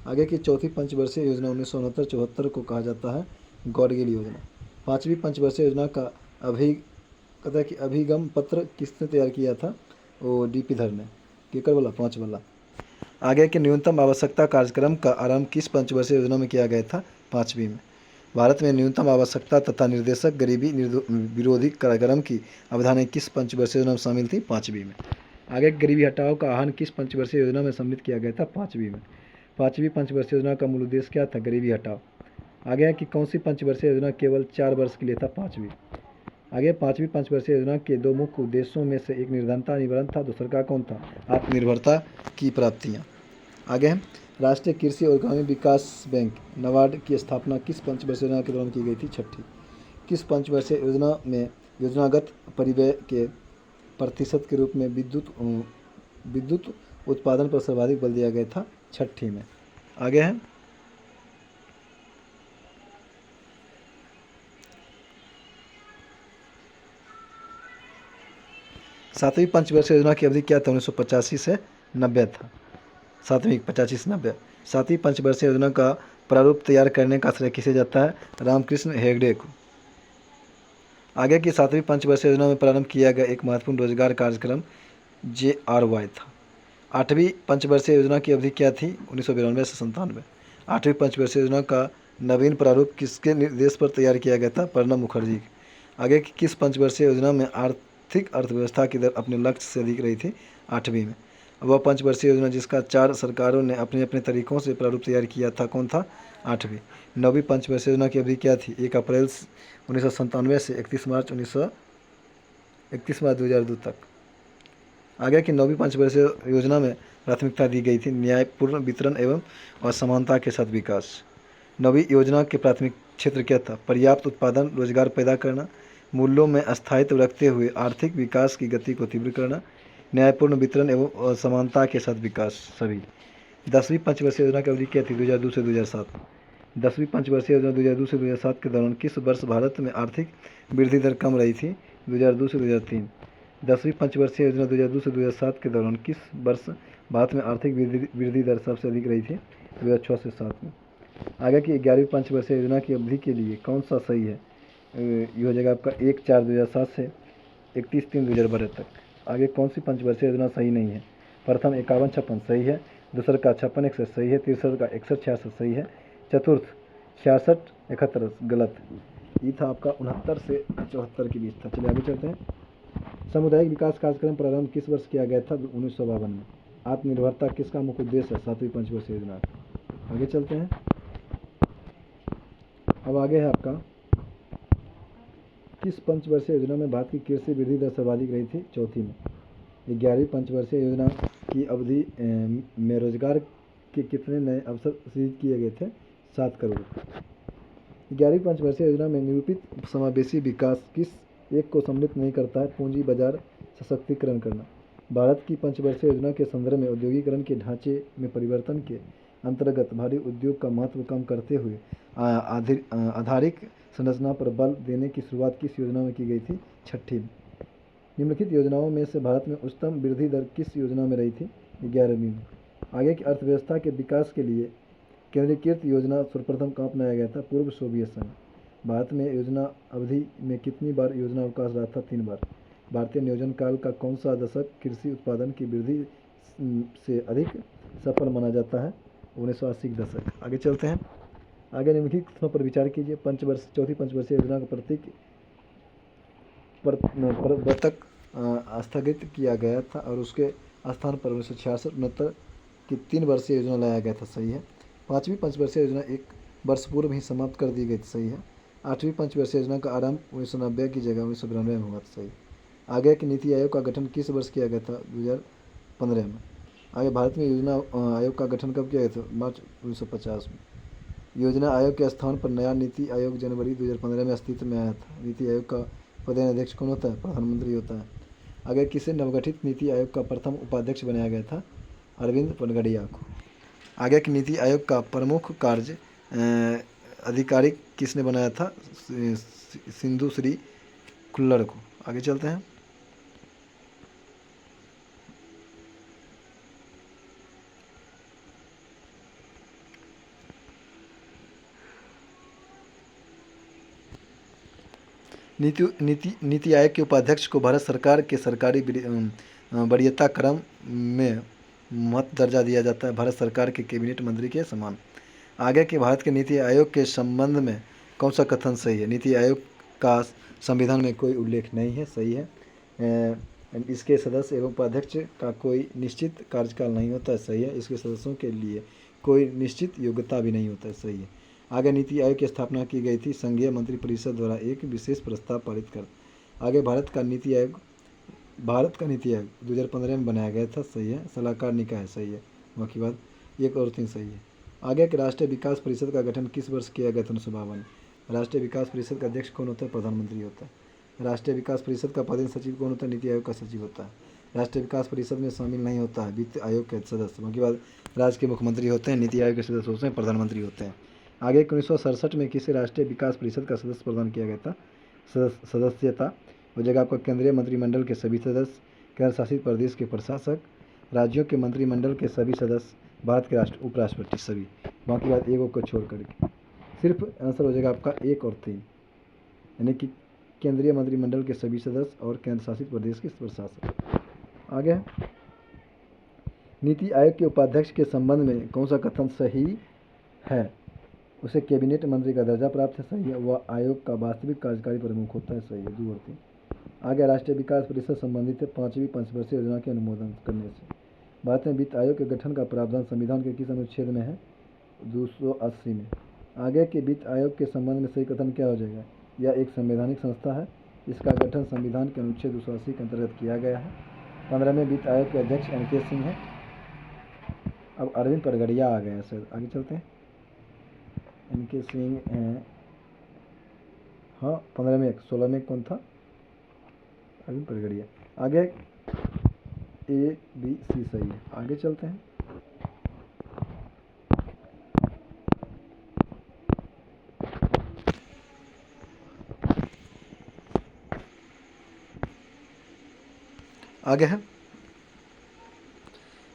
आगे की चौथी पंचवर्षीय योजना 1969-74 को कहा जाता है गॉडगिल योजना। पाँचवीं पंचवर्षीय योजना का अभिगम पत्र किसने तैयार किया था? वो डीपी धर ने। केकर वाला? 5 वाला। आगे के न्यूनतम आवश्यकता कार्यक्रम का आरंभ किस पंचवर्षीय योजना में किया गया था? 5वीं में। भारत में न्यूनतम आवश्यकता तथा निर्देशक गरीबी विरोधी कार्यक्रम की अवधारणा किस पंचवर्षीय योजना में शामिल थी? 5वीं में। आगे गरीबी हटाओ का आह्वान किस पंचवर्षीय योजना में सम्मिलित किया गया था? 5वीं में। 5वीं पंचवर्षीय योजना का मूल उद्देश्य क्या था? गरीबी हटाओ। आगे कि कौन सी पंचवर्षीय योजना केवल 4 वर्ष के लिए था? 5वीं। आगे 5वीं पंचवर्षीय योजना के 2 मुख्य उद्देश्यों में से एक निर्धनता निवारण था, दूसरा का कौन था? आत्मनिर्भरता की प्राप्तियाँ। आगे है राष्ट्रीय कृषि और ग्रामीण विकास बैंक नाबार्ड की स्थापना किस पंचवर्षीय योजना के दौरान की गई थी? 6ठी। किस पंचवर्षीय योजना में योजनागत परिव्यय के प्रतिशत के रूप में विद्युत उत्पादन पर सर्वाधिक बल दिया गया था? 6ठी में। आगे है 7वीं पंचवर्षीय योजना की अवधि क्या था? 1985 से 90 था। 7वीं 85 से 90। 7वीं पंचवर्षीय योजना का प्रारूप तैयार करने का श्रेय किसे जाता है? रामकृष्ण हेगड़े को। आगे की 7वीं पंचवर्षीय योजना में प्रारंभ किया गया एक महत्वपूर्ण रोजगार कार्यक्रम JRY था। 8वीं पंचवर्षीय योजना की अवधि क्या थी? 1992 से 97। 8वीं पंचवर्षीय योजना का नवीन प्रारूप किसके निर्देश पर तैयार किया गया था? प्रणब मुखर्जी। आगे की किस पंचवर्षीय योजना में आर्थिक अर्थव्यवस्था की दर अपने लक्ष्य से अधिक रही थी? 8वीं में। वह पंचवर्षीय योजना जिसका 4 सरकारों ने अपने अपने तरीकों से प्रारूप तैयार किया था कौन था? 8वीं। 9वीं पंचवर्षीय योजना की अवधि क्या थी? 1 अप्रैल 1997 से 31 मार्च 2002 तक। आगे की 9वीं पंचवर्षीय योजना में प्राथमिकता दी गई थी न्यायपूर्ण वितरण एवं असमानता के साथ विकास। 9वीं योजना के प्राथमिक क्षेत्र क्या था? पर्याप्त उत्पादन, रोजगार पैदा करना, मूल्यों में स्थायित्व रखते हुए आर्थिक विकास की गति को तीव्र करना, न्यायपूर्ण वितरण एवं असमानता के साथ विकास सभी। 10वीं पंचवर्षीय योजना की अवधि क्या थी? 2002 से 2007। 10वीं पंचवर्षीय योजना 2002 से 2007 के दौरान किस वर्ष भारत में आर्थिक वृद्धि दर कम रही थी? 2002 से 2003। 10वीं पंचवर्षीय योजना 2002 से 2007 के दौरान किस वर्ष भारत में आर्थिक वृद्धि दर सबसे अधिक रही थी? 2006 से 7 में। आगे की 11वीं पंचवर्षीय योजना की अवधि के लिए कौन सा सही है? ये हो जाएगा आपका 1/4/2007 से 31/3/2012 तक। आगे कौन सी पंचवर्षीय योजना सही नहीं है? प्रथम 51-56 सही है, दूसरा का 56-61 सही है, तीसरा का 61-66 सही है, चतुर्थ 66-71 गलत। ये था आपका 69 से 74 के बीच था। चलिए आगे चलते हैं। सामुदायिक विकास कार्यक्रम प्रारंभ किस वर्ष किया गया था? 1952 में। आत्मनिर्भरता किसका मुख्य उद्देश्य है? 7वीं पंचवर्षीय योजना। आगे चलते हैं। अब आगे है आपका किस पंचवर्षीय योजना में भारत की कृषि वृद्धि दर सर्वाधिक रही थी? चौथी में। 11वीं पंचवर्षीय योजना की अवधि में रोजगार के कितने नए अवसर सृजित किए गए थे? 7 करोड़। 11वीं पंचवर्षीय योजना में निरूपित समावेशी विकास किस एक को सम्मिलित नहीं करता है? पूंजी बाजार सशक्तिकरण करना। भारत की पंचवर्षीय योजना के संदर्भ में औद्योगिकरण के ढांचे में परिवर्तन के अंतर्गत भारी उद्योग का महत्व कम करते हुए आधारिक संरचना पर बल देने की शुरुआत किस योजना में की गई थी? 6ठी। निम्नलिखित योजनाओं में से भारत में उच्चतम वृद्धि दर किस योजना में रही थी? 11वीं में। आगे की अर्थव्यवस्था के विकास के लिए केंद्रीकृत योजना सर्वप्रथम कहाँ अपनाया गया था? पूर्व सोवियत संघ। भारत में योजना अवधि में कितनी बार योजना अवकाश रहा था? 3 बार। भारतीय नियोजन काल का कौन सा दशक कृषि उत्पादन की वृद्धि से अधिक सफल माना जाता है? 1980 के दशक। आगे चलते हैं। आगे निम्नलिखित कथनों पर विचार कीजिए। चौथी पंचवर्षीय योजना का प्रतीक प्रवर्तक स्थगित किया गया था और उसके स्थान पर 1966-69 की 3 वर्षीय योजना लाया गया था। सही है। 5वीं पंचवर्षीय योजना 1 वर्ष पूर्व ही समाप्त कर दी गई थी। सही है। 8वीं पंचवर्षीय योजना का आरंभ 1990 की जगह 1992 में हुआ था। सही। आगे की नीति आयोग का गठन किस वर्ष किया गया था? 2015 में। आगे भारत में योजना आयोग का गठन कब किया गया था? मार्च 1950 में। योजना आयोग के स्थान पर नया नीति आयोग जनवरी 2015 में अस्तित्व में आया था। नीति आयोग का प्रधान अध्यक्ष कौन होता है? प्रधानमंत्री होता है। आगे किसे नवगठित नीति आयोग का प्रथम उपाध्यक्ष बनाया गया था? अरविंद पनगड़िया को। आगे की नीति आयोग का प्रमुख कार्य अधिकारी किसने बनाया था? सिंधु श्री खुल्लर को। आगे चलते हैं। नीति आयोग के उपाध्यक्ष को भारत सरकार के सरकारी वरीयता क्रम में महत्व दर्जा दिया जाता है, भारत सरकार के कैबिनेट मंत्री के समान। आगे के भारत के नीति आयोग के संबंध में कौन सा कथन सही है? नीति आयोग का संविधान में कोई उल्लेख नहीं है। सही है। इसके सदस्य एवं उपाध्यक्ष का कोई निश्चित कार्यकाल नहीं होता है। सही है। इसके सदस्यों के लिए कोई निश्चित योग्यता भी नहीं होता है। सही है। आगे नीति आयोग की स्थापना की गई थी संघीय मंत्रिपरिषद द्वारा एक विशेष प्रस्ताव पारित कर। आगे भारत का नीति आयोग 2015 में बनाया गया था। सही है। सलाहकार निकाय है। सही है। बाकी बात 1 और 3 सही है। आगे के राष्ट्रीय विकास परिषद का गठन किस वर्ष किया गया था? 1952। राष्ट्रीय विकास परिषद का अध्यक्ष कौन होता है? प्रधानमंत्री होता है। राष्ट्रीय विकास परिषद का प्रधान सचिव कौन होता है? नीति आयोग का सचिव होता है। राष्ट्रीय विकास परिषद में शामिल नहीं होता है वित्त आयोग के सदस्य। बाकी बात राज्य के मुख्यमंत्री होते हैं, नीति आयोग के सदस्य होते हैं, प्रधानमंत्री होते हैं। आगे 1967 में किसे राष्ट्रीय विकास परिषद का सदस्य प्रदान किया गया था? सदस्यता हो जाएगा आपका केंद्रीय मंत्रिमंडल के सभी सदस्य, केंद्र शासित प्रदेश के प्रशासक, राज्यों के मंत्रिमंडल के सभी सदस्य, भारत के उपराष्ट्रपति सभी। बाकी बात एक को छोड़ करके सिर्फ आंसर हो जाएगा आपका 1 और 3, यानी कि केंद्रीय मंत्रिमंडल के सभी सदस्य और केंद्र शासित प्रदेश के प्रशासक। आगे नीति आयोग के उपाध्यक्ष के संबंध में कौन सा कथन सही है? उसे कैबिनेट मंत्री का दर्जा प्राप्त है। सही है। वह आयोग का वास्तविक कार्यकारी प्रमुख होता है। सही है। 2 और 3। आगे राष्ट्रीय विकास परिषद संबंधित है 5वीं पंचवर्षीय योजना के अनुमोदन करने से। भारत में वित्त आयोग के गठन का प्रावधान संविधान के किस अनुच्छेद में है? 280 में। आगे के वित्त आयोग के संबंध में सही कथन क्या हो जाएगा? यह एक संवैधानिक संस्था है। इसका गठन संविधान के अनुच्छेद 280 के अंतर्गत किया गया है। 15वें वित्त आयोग के अध्यक्ष NK सिंह हैं। अब अरविंद पनगड़िया आ गए हैं सर। आगे चलते हैं। NK सिंह हैं, हाँ 15 में, 16 में कौन था? अरविंद पनगड़िया। आगे A B C सही है। आगे चलते हैं। आगे है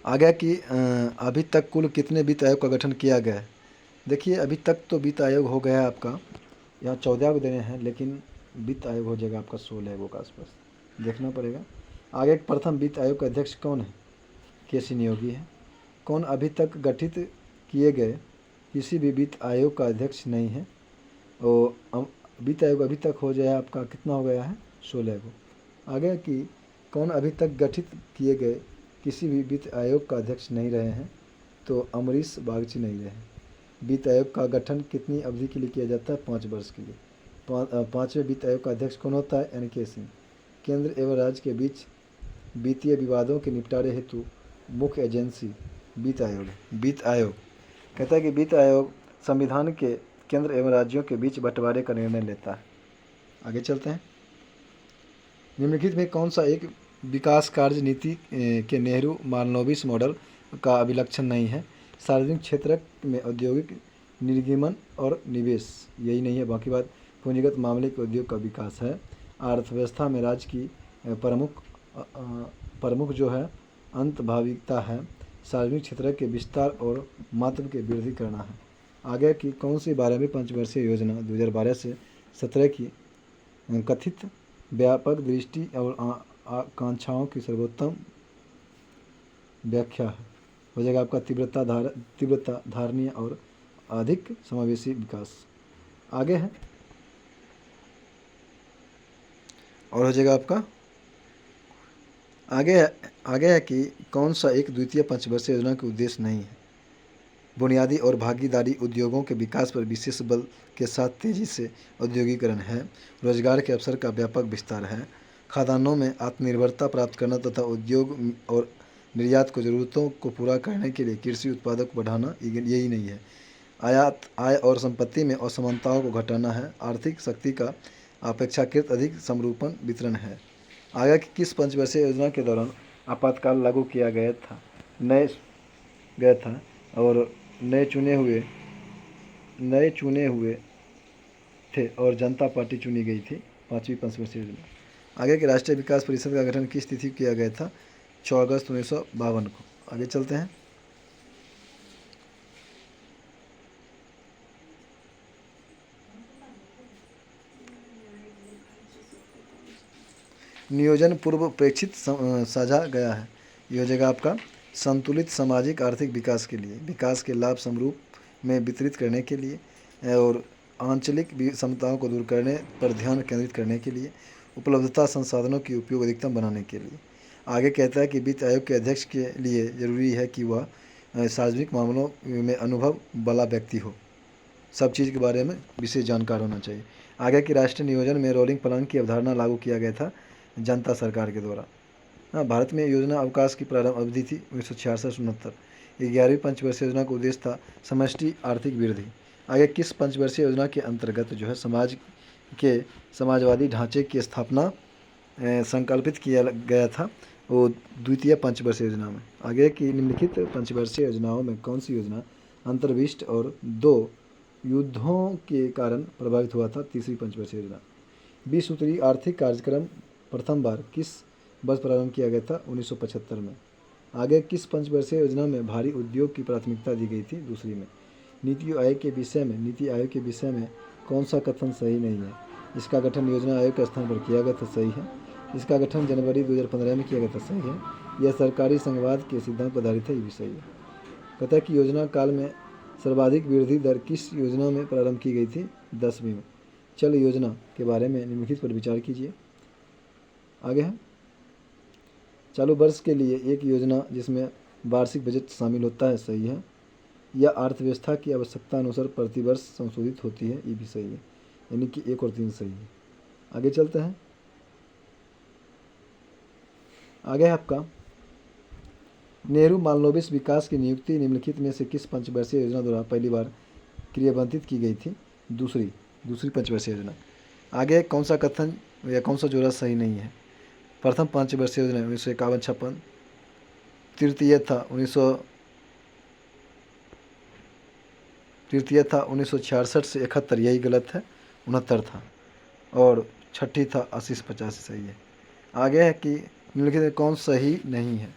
आगे कि अभी तक कुल कितने वित्त आयोग का गठन किया गया है? देखिए अभी तक तो वित्त आयोग हो गया है आपका, यहाँ 14 को देने हैं, लेकिन वित्त आयोग हो जाएगा आपका 16 के आसपास, देखना पड़ेगा। आगे प्रथम वित्त आयोग का अध्यक्ष कौन है? KC नियोगी है। कौन अभी तक गठित किए गए किसी भी वित्त आयोग का अध्यक्ष नहीं है। और वित्त आयोग अभी तक हो जाए आपका कितना हो गया है? 16 को। आगे कि कौन अभी तक गठित किए गए किसी भी वित्त आयोग का अध्यक्ष नहीं रहे हैं? तो अमरीश बागची नहीं रहे हैं। वित्त आयोग का गठन कितनी अवधि के लिए किया जाता है? 5 वर्ष के लिए। 5वें वित्त आयोग का अध्यक्ष कौन होता है? NK सिंह। केंद्र एवं राज्य के बीच वित्तीय विवादों के निपटारे हेतु मुख्य एजेंसी वित्त आयोग है। वित्त आयोग कहता है कि वित्त आयोग संविधान के केंद्र एवं राज्यों के बीच बंटवारे का निर्णय लेता है। आगे चलते हैं। निम्नलिखित में कौन सा एक विकास कार्य नीति के नेहरू मालनोबिस मॉडल का अभिलक्षण नहीं है? सार्वजनिक क्षेत्र में औद्योगिक निर्गमन और निवेश, यही नहीं है। बाकी बात पूंजीगत मामले के उद्योग का विकास है। अर्थव्यवस्था में राज्य की प्रमुख जो है अंतर्भाविकता है। सार्वजनिक क्षेत्र के विस्तार और महत्व के वृद्धि करना है। आगे की कौन सी 12वीं पंचवर्षीय योजना 2012 से 17 की कथित व्यापक दृष्टि और आकांक्षाओं की सर्वोत्तम व्याख्या है? हो जाएगा आपका तीव्रता धारणीय और अधिक समावेशी विकास। आगे है और हो जाएगा आपका आगे आगे है कि कौन सा एक द्वितीय पंचवर्षीय योजना के उद्देश्य नहीं है। बुनियादी और भागीदारी उद्योगों के विकास पर विशेष बल के साथ तेजी से औद्योगिकरण है। रोजगार के अवसर का व्यापक विस्तार है। खाद्यान्नों में आत्मनिर्भरता प्राप्त करना तथा उद्योग और निर्यात को ज़रूरतों को पूरा करने के लिए कृषि उत्पादक को बढ़ाना, यही नहीं है। आयात आय और संपत्ति में असमानताओं को घटाना है। आर्थिक शक्ति का अपेक्षाकृत अधिक समरूपण वितरण है। आगे की किस पंचवर्षीय योजना के दौरान आपातकाल लागू किया गया था और नए चुने हुए थे और जनता पार्टी चुनी गई थी। पाँचवीं पंचवर्षीय योजना। आगे के राष्ट्रीय विकास परिषद का गठन किस तिथि किया गया था? 6 अगस्त 1952 को। आगे चलते हैं। नियोजन पूर्व प्रेक्षित साझा गया है। ये हो जाएगा आपका संतुलित सामाजिक आर्थिक विकास के लिए, विकास के लाभ समरूप में वितरित करने के लिए और आंचलिक विषमताओं को दूर करने पर ध्यान केंद्रित करने के लिए, उपलब्धता संसाधनों की उपयोग अधिकतम बनाने के लिए। आगे कहता है कि वित्त आयोग के अध्यक्ष के लिए जरूरी है कि वह सार्वजनिक मामलों में अनुभव वाला व्यक्ति हो, सब चीज़ के बारे में विशेष जानकार होना चाहिए। आगे की राष्ट्रीय नियोजन में रोलिंग प्लान की अवधारणा लागू किया गया था जनता सरकार के द्वारा। हाँ, भारत में योजना अवकाश की प्रारंभ अवधि थी 1966-69। 11वीं पंचवर्षीय योजना का उद्देश्य था समष्टि आर्थिक वृद्धि। आगे किस पंचवर्षीय योजना के अंतर्गत जो है समाजवादी ढांचे की स्थापना संकल्पित किया गया था? वो द्वितीय पंचवर्षीय योजना में। आगे की निम्नलिखित पंचवर्षीय योजनाओं में कौन सी योजना अंतर्विष्ट और 2 युद्धों के कारण प्रभावित हुआ था? तीसरी पंचवर्षीय योजना। 20 सूत्री आर्थिक कार्यक्रम प्रथम बार किस वर्ष प्रारंभ किया गया था? 1975 में। आगे किस पंचवर्षीय योजना में भारी उद्योग की प्राथमिकता दी गई थी? दूसरी में। नीति आयोग के विषय में कौन सा कथन सही नहीं है? इसका गठन योजना आयोग के स्थान पर किया गया था, सही है। इसका गठन जनवरी 2015 में किया गया था, सही है। यह सरकारी संघवाद के सिद्धांत पर आधारित है, ये भी सही है। कहता है कि योजना काल में सर्वाधिक वृद्धि दर किस योजना में प्रारंभ की गई थी? 10वीं में। चल योजना के बारे में निम्नलिखित पर विचार कीजिए। आगे है चालू वर्ष के लिए एक योजना जिसमें वार्षिक बजट शामिल होता है, सही है। यह अर्थव्यवस्था की आवश्यकता अनुसार प्रतिवर्ष संशोधित होती है, ये भी सही है। यानी कि 1 और 3 सही है। आगे चलते हैं। आगे है आपका नेहरू मालनोबिस विकास की नियुक्ति निम्नलिखित में से किस पंचवर्षीय योजना द्वारा पहली बार क्रियान्वित की गई थी? दूसरी पंचवर्षीय योजना। आगे कौन सा कथन या कौन सा जोड़ा सही नहीं है? प्रथम पंचवर्षीय योजना 1951-56। तृतीय था 1966 से 71, यही गलत है, 69 था। और छठी था 80 से 85, सही है। आगे है कि निम्नलिखित में कौन सही नहीं है?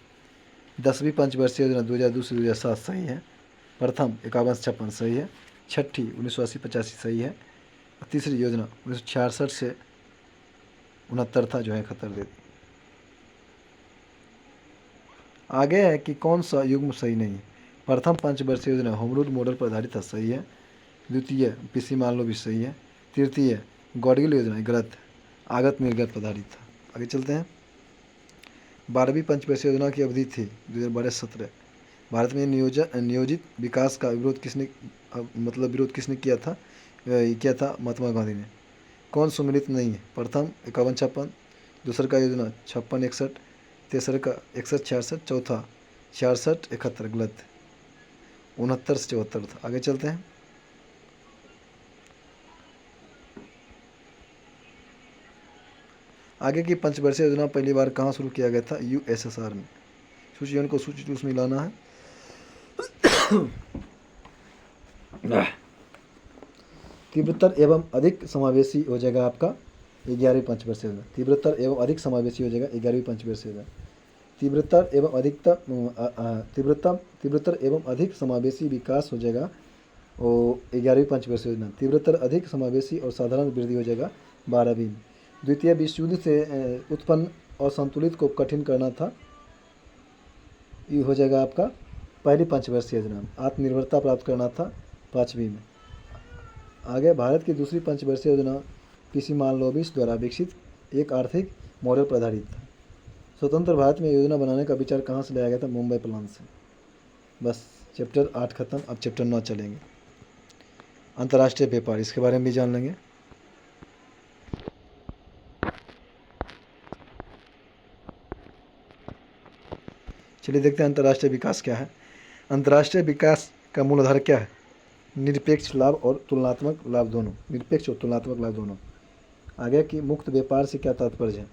10वीं पंचवर्षीय योजना 2002 से 2007 सही है। प्रथम 51 से 56 सही है। छठी 1980-85 सही है। और तीसरी योजना 1966 से 69 था, जो है 71 दे दी। आगे है कि कौन सा युग्म सही नहीं है? प्रथम पंचवर्षीय योजना होम रूल मॉडल पर आधारित था, सही है। द्वितीय पीसी मान लो भी सही है। तृतीय गॉडगिल योजना गलत है, आगत निर्गत पर आधारित था। आगे चलते हैं। 12वीं पंचवर्षीय योजना की अवधि थी 2012-17। भारत में नियोजित विकास का विरोध किसने किया था? महात्मा गांधी ने। कौन सुमिलित नहीं है? प्रथम 51-56, दूसरा का योजना 56-61, तीसरा का 61-66, चौथा 66-71 गलत, 69 से 74 था। आगे चलते हैं। आगे की पंचवर्षीय योजना पहली बार कहाँ शुरू किया गया था? USSR में। सूची को सूची 2 में लाना है। तीव्रतर एवं अधिक समावेशी हो जाएगा आपका 11वीं पंचवर्षीय योजना। तीव्रतर एवं अधिक समावेशी हो जाएगा 11वीं पंचवर्षीय योजना। तीव्रतर एवं अधिक समावेशी विकास हो जाएगा वो 11वीं पंचवर्षीय योजना। तीव्रतर अधिक समावेशी और साधारण वृद्धि हो जाएगा 12वीं में। द्वितीय विश्व युद्ध से उत्पन्न असंतुलित को कठिन करना था, ये हो जाएगा आपका पहली पंचवर्षीय योजना में। आत्मनिर्भरता प्राप्त करना था 5वीं में। आगे भारत की दूसरी पंचवर्षीय योजना पीसी मालनोबिस द्वारा विकसित एक आर्थिक मॉडल पर आधारित था। स्वतंत्र भारत में योजना बनाने का विचार कहाँ से लाया गया था? मुंबई प्लान से। बस चैप्टर 8 खत्म, अब चैप्टर 9 चलेंगे। अंतर्राष्ट्रीय व्यापार, इसके बारे में भी जान लेंगे। चलिए देखते हैं अंतर्राष्ट्रीय विकास क्या है। अंतर्राष्ट्रीय विकास का मूल आधार क्या है? निरपेक्ष लाभ और तुलनात्मक लाभ दोनों, निरपेक्ष और तुलनात्मक लाभ दोनों। आगे कि मुक्त व्यापार से क्या तात्पर्य है?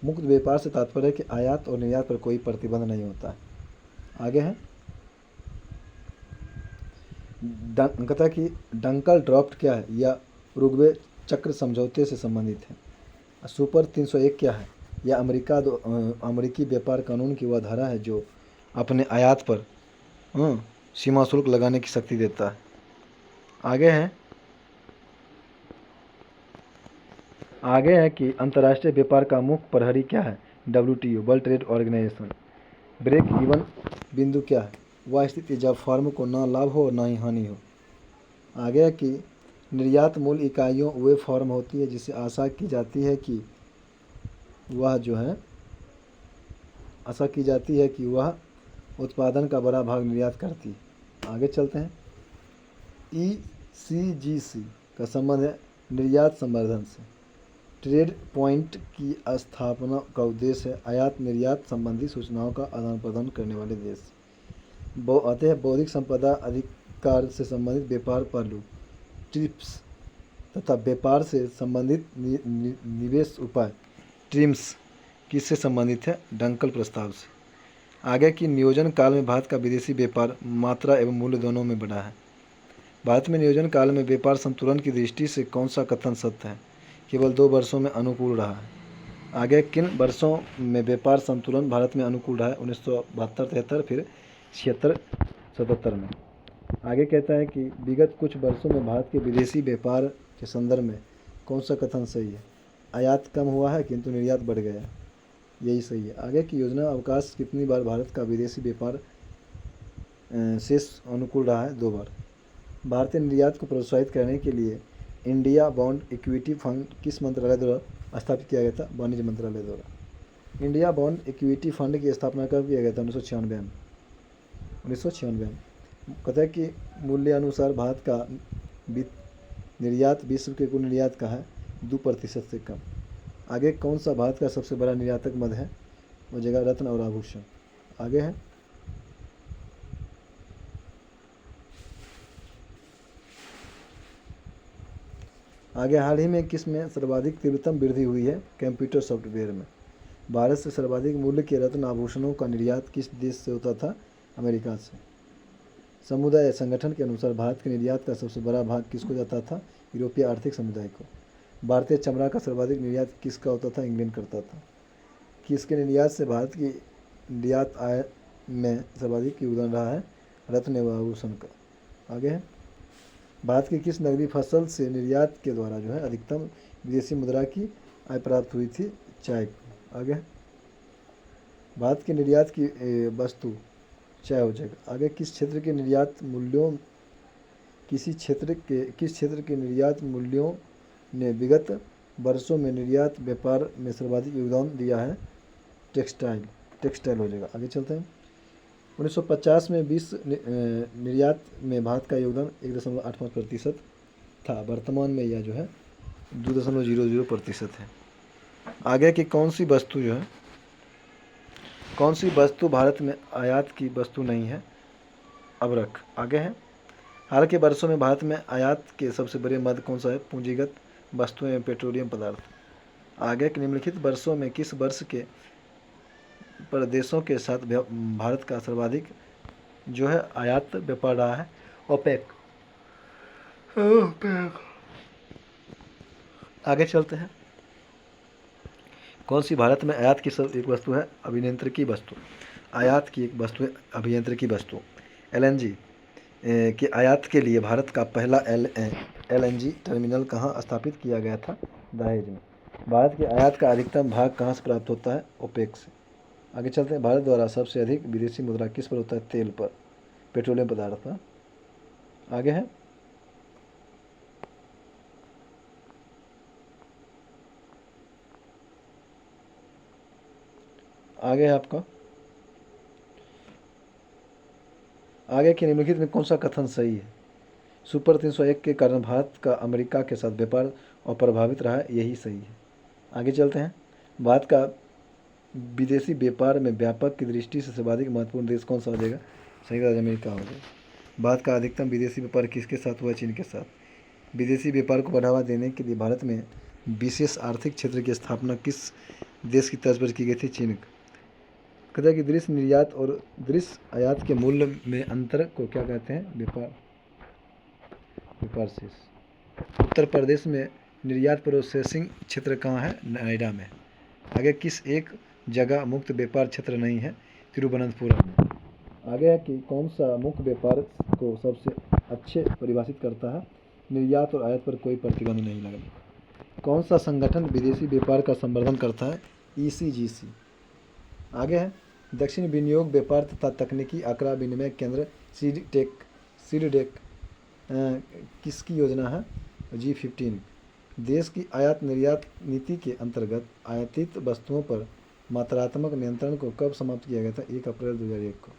मुक्त व्यापार से तात्पर्य है कि आयात और निर्यात पर कोई प्रतिबंध नहीं होता है। आगे है कहता है कि डंकल ड्राफ्ट क्या है? या उरुग्वे चक्र समझौते से संबंधित है। सुपर 301 क्या है? यह अमेरिकी व्यापार कानून की वह धारा है जो अपने आयात पर सीमा शुल्क लगाने की शक्ति देता है। आगे है कि अंतर्राष्ट्रीय व्यापार का मुख्य प्रहरी क्या है? WTO, world trade organisation. Break even बिंदु क्या है? वह स्थिति जब फर्म को ना लाभ हो और ना ही हानि हो। आगे है कि निर्यात मूल इकाइयों वे फर्म होती है जिसे आशा की जाती है कि वह उत्पादन का बड़ा भाग निर्यात करती है। आगे चलते हैं। ECGC का संबंध है निर्यात संवर्धन से। ट्रेड पॉइंट की स्थापना का उद्देश्य है आयात निर्यात संबंधी सूचनाओं का आदान प्रदान करने वाले देश। आते हैं बौद्धिक संपदा अधिकार से संबंधित व्यापार पहलू, ट्रिप्स, तथा व्यापार से संबंधित निवेश उपाय, ट्रिम्स, किससे संबंधित है? डंकल प्रस्ताव से। आगे की नियोजन काल में भारत का विदेशी व्यापार मात्रा एवं मूल्य दोनों में बढ़ा है। भारत में नियोजन काल में व्यापार संतुलन की दृष्टि से कौन सा कथन सत्य है? केवल 2 वर्षों में अनुकूल रहा है। आगे किन वर्षों में व्यापार संतुलन भारत में अनुकूल रहा है? 1972-73, फिर 76-77 में। आगे कहता है कि विगत कुछ वर्षों में भारत के विदेशी व्यापार के संदर्भ में कौन सा कथन सही है? आयात कम हुआ है किंतु निर्यात बढ़ गया, यही सही है। आगे की योजना अवकाश कितनी बार भारत का विदेशी व्यापार शेष अनुकूल रहा है? 2 बार। भारतीय निर्यात को प्रोत्साहित करने के लिए इंडिया बॉन्ड इक्विटी फंड किस मंत्रालय द्वारा स्थापित किया गया था? वाणिज्य मंत्रालय द्वारा। इंडिया बॉन्ड इक्विटी फंड की स्थापना कब किया गया था? 1996 में। कहता है कि मूल्य अनुसार भारत का निर्यात विश्व के कुल निर्यात का है 2% से कम। आगे कौन सा भारत का सबसे बड़ा निर्यातक मद है? वो जगह रत्न और आभूषण। आगे है हाल ही में किस में सर्वाधिक तीव्रतम वृद्धि हुई है? कंप्यूटर सॉफ्टवेयर में। भारत से सर्वाधिक मूल्य के रत्न आभूषणों का निर्यात किस देश से होता था? अमेरिका से। समुदाय संगठन के अनुसार भारत के निर्यात का सबसे बड़ा भाग किसको जाता था? यूरोपीय आर्थिक समुदाय को। भारतीय चमड़ा का सर्वाधिक निर्यात किसका होता था? इंग्लैंड करता था। किसके निर्यात से भारत की निर्यात आय में सर्वाधिक योगदान रहा है? रत्न एवं आभूषण का। आगे है भारत की किस नगदी फसल से निर्यात के द्वारा अधिकतम विदेशी मुद्रा की आय प्राप्त हुई थी? चाय को। आगे भारत के निर्यात की वस्तु चाय हो जाएगा। आगे किस क्षेत्र के निर्यात मूल्यों ने विगत वर्षों में निर्यात व्यापार में सर्वाधिक योगदान दिया है? टेक्सटाइल हो जाएगा। आगे चलते हैं। 1950 में विश्व निर्यात में भारत का योगदान 1.85% था। वर्तमान में यह 2.00% है। आगे की कौन सी वस्तु भारत में आयात की वस्तु नहीं है? अबरख। आगे है हाल के वर्षों में भारत में आयात के सबसे बड़े मद कौन सा है? पूंजीगत वस्तुएं एवं पेट्रोलियम पदार्थ। आगे के निम्नलिखित वर्षों में किस वर्ष के प्रदेशों के साथ भारत का सर्वाधिक आयात व्यापार रहा है? ओपेक। आगे चलते हैं। कौन सी भारत में आयात की एक वस्तु है? अभियंत्रिकी वस्तु। आयात की एक वस्तु है अभियंत्रिकी वस्तु। LNG के आयात के लिए भारत का पहला LNG टर्मिनल कहाँ स्थापित किया गया था? दहेज में। भारत के आयात का अधिकतम भाग कहाँ से प्राप्त होता है? ओपेक से। आगे चलते हैं। भारत द्वारा सबसे अधिक विदेशी मुद्रा किस पर होता है? तेल पर, पेट्रोलियम पदार्थ पर। आगे है आगे है आपका, आगे के निम्नलिखित में कौन सा कथन सही है? सुपर 301 के कारण भारत का अमेरिका के साथ व्यापार अप्रभावित रहा, यही सही है। आगे चलते हैं। भारत का विदेशी व्यापार में व्यापक की दृष्टि से सर्वाधिक महत्वपूर्ण देश कौन सा हो जाएगा? संयुक्त राज्य अमेरिका हो जाएगा। भारत का अधिकतम विदेशी व्यापार किसके साथ हुआ? चीन के साथ। विदेशी व्यापार को बढ़ावा देने के लिए भारत में विशेष आर्थिक क्षेत्र की स्थापना किस देश की तर्ज पर की गई थी? चीन। कहता है कि दृश्य निर्यात और दृश्य आयात के मूल्य में अंतर को क्या कहते हैं? व्यापार शेष। उत्तर प्रदेश में निर्यात प्रोसेसिंग क्षेत्र कहाँ है? नोएडा में। आगे किस एक जगह मुक्त व्यापार क्षेत्र नहीं है? तिरुवनंतपुरम में। आगे है कि कौन सा मुक्त व्यापार को सबसे अच्छे परिभाषित करता है? निर्यात और आयात पर कोई प्रतिबंध नहीं लगा। कौन सा संगठन विदेशी व्यापार का संवर्धन करता है? ECGC। आगे है दक्षिण विनियोग व्यापार तथा तकनीकी आंकड़ा विनिमय केंद्र सीडटेक किसकी योजना है? G15। देश की आयात निर्यात नीति के अंतर्गत आयातित वस्तुओं पर मात्रात्मक नियंत्रण को कब समाप्त किया गया था? 1 अप्रैल 2001 को।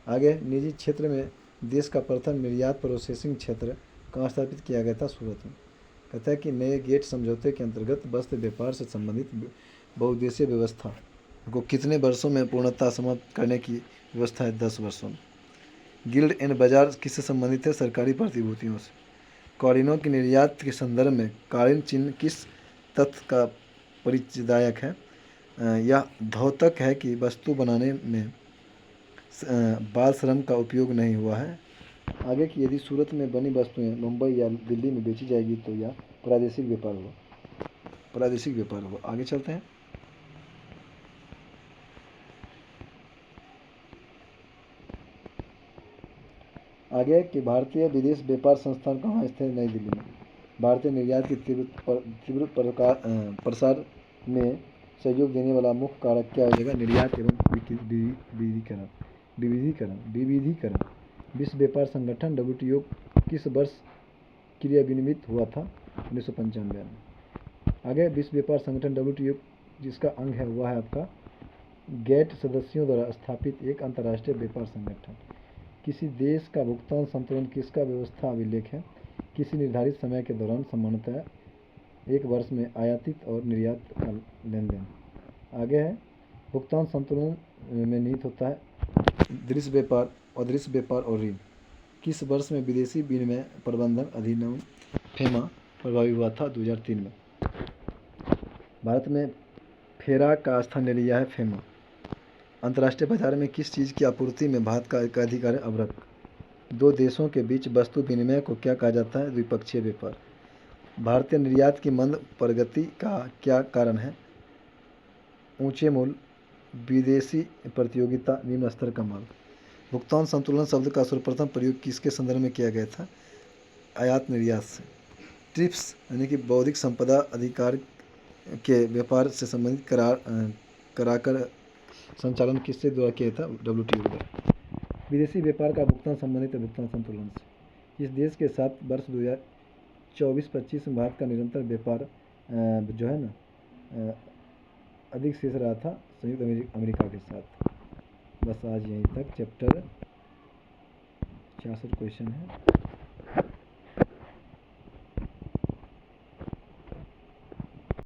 आगे निजी क्षेत्र में देश का प्रथम निर्यात प्रोसेसिंग क्षेत्र कहाँ स्थापित किया गया था? सूरत में। कहता है कि नए गेट समझौते के अंतर्गत वस्त्र व्यापार से संबंधित बहुउद्देशीय व्यवस्था को कितने वर्षों में पूर्णतः समाप्त करने की व्यवस्था है? 10 वर्षों में। गिल्ड एंड बाजार किससे संबंधित है? सरकारी प्रतिभूतियों से। कालीनों की निर्यात के संदर्भ में कालीन चिन्ह किस तथ्य का परिचयदायक है? यह द्योतक है कि वस्तु बनाने में बाल श्रम का उपयोग नहीं हुआ है। आगे कि यदि सूरत में बनी वस्तुएं मुंबई या दिल्ली में बेची जाएगी तो यह प्रादेशिक व्यापार हुआ। प्रादेशिक व्यापार हुआ। आगे चलते हैं। आगे कि भारतीय विदेश व्यापार संस्थान कहाँ स्थित है? नई दिल्ली में। भारतीय निर्यात की तीव्र प्रसार में सहयोग देने वाला मुख्य कारक क्या हो जाएगा? निर्यात एवं विविधीकरण। विश्व व्यापार संगठन WTO किस वर्ष क्रियान्वित हुआ था? 1995 में। आगे विश्व व्यापार संगठन WTO जिसका अंग है वह है आपका गेट सदस्यों द्वारा स्थापित एक अंतर्राष्ट्रीय व्यापार संगठन। किसी देश का भुगतान संतुलन किसका व्यवस्था अभिलेख है? किसी निर्धारित समय के दौरान सामान्यतः एक वर्ष में आयातित और निर्यात का लेन देन। आगे है भुगतान संतुलन में निहित होता है दृश्य व्यापार, अदृश्य व्यापार और ऋण। किस वर्ष में विदेशी विनिमय प्रबंधन अधिनियम FEMA प्रभावी हुआ था? 2003 में। भारत में फेरा का स्थान ले लिया है FEMA। अंतर्राष्ट्रीय बाजार में किस चीज़ की आपूर्ति में भारत का एक अधिकार है? अवरक। दो देशों के बीच वस्तु विनिमय को क्या कहा जाता है? द्विपक्षीय व्यापार। भारतीय निर्यात की मंद प्रगति का क्या कारण है? ऊंचे मूल्य, विदेशी प्रतियोगिता, निम्न स्तर का माल। भुगतान संतुलन शब्द का सर्वप्रथम प्रयोग किसके संदर्भ में किया गया था? आयात निर्यात से। ट्रिप्स यानी कि बौद्धिक संपदा अधिकार के व्यापार से संबंधित करार संचालन किससे द्वारा किया था? WTO द्वारा। विदेशी व्यापार का भुगतान संबंधित भुगतान संतुलन से। इस देश के साथ वर्ष 2024-25 में भारत का निरंतर व्यापार जो है ना अधिक शेष रहा था संयुक्त अमेरिका के साथ। बस आज यहीं तक। चैप्टर 66 क्वेश्चन है।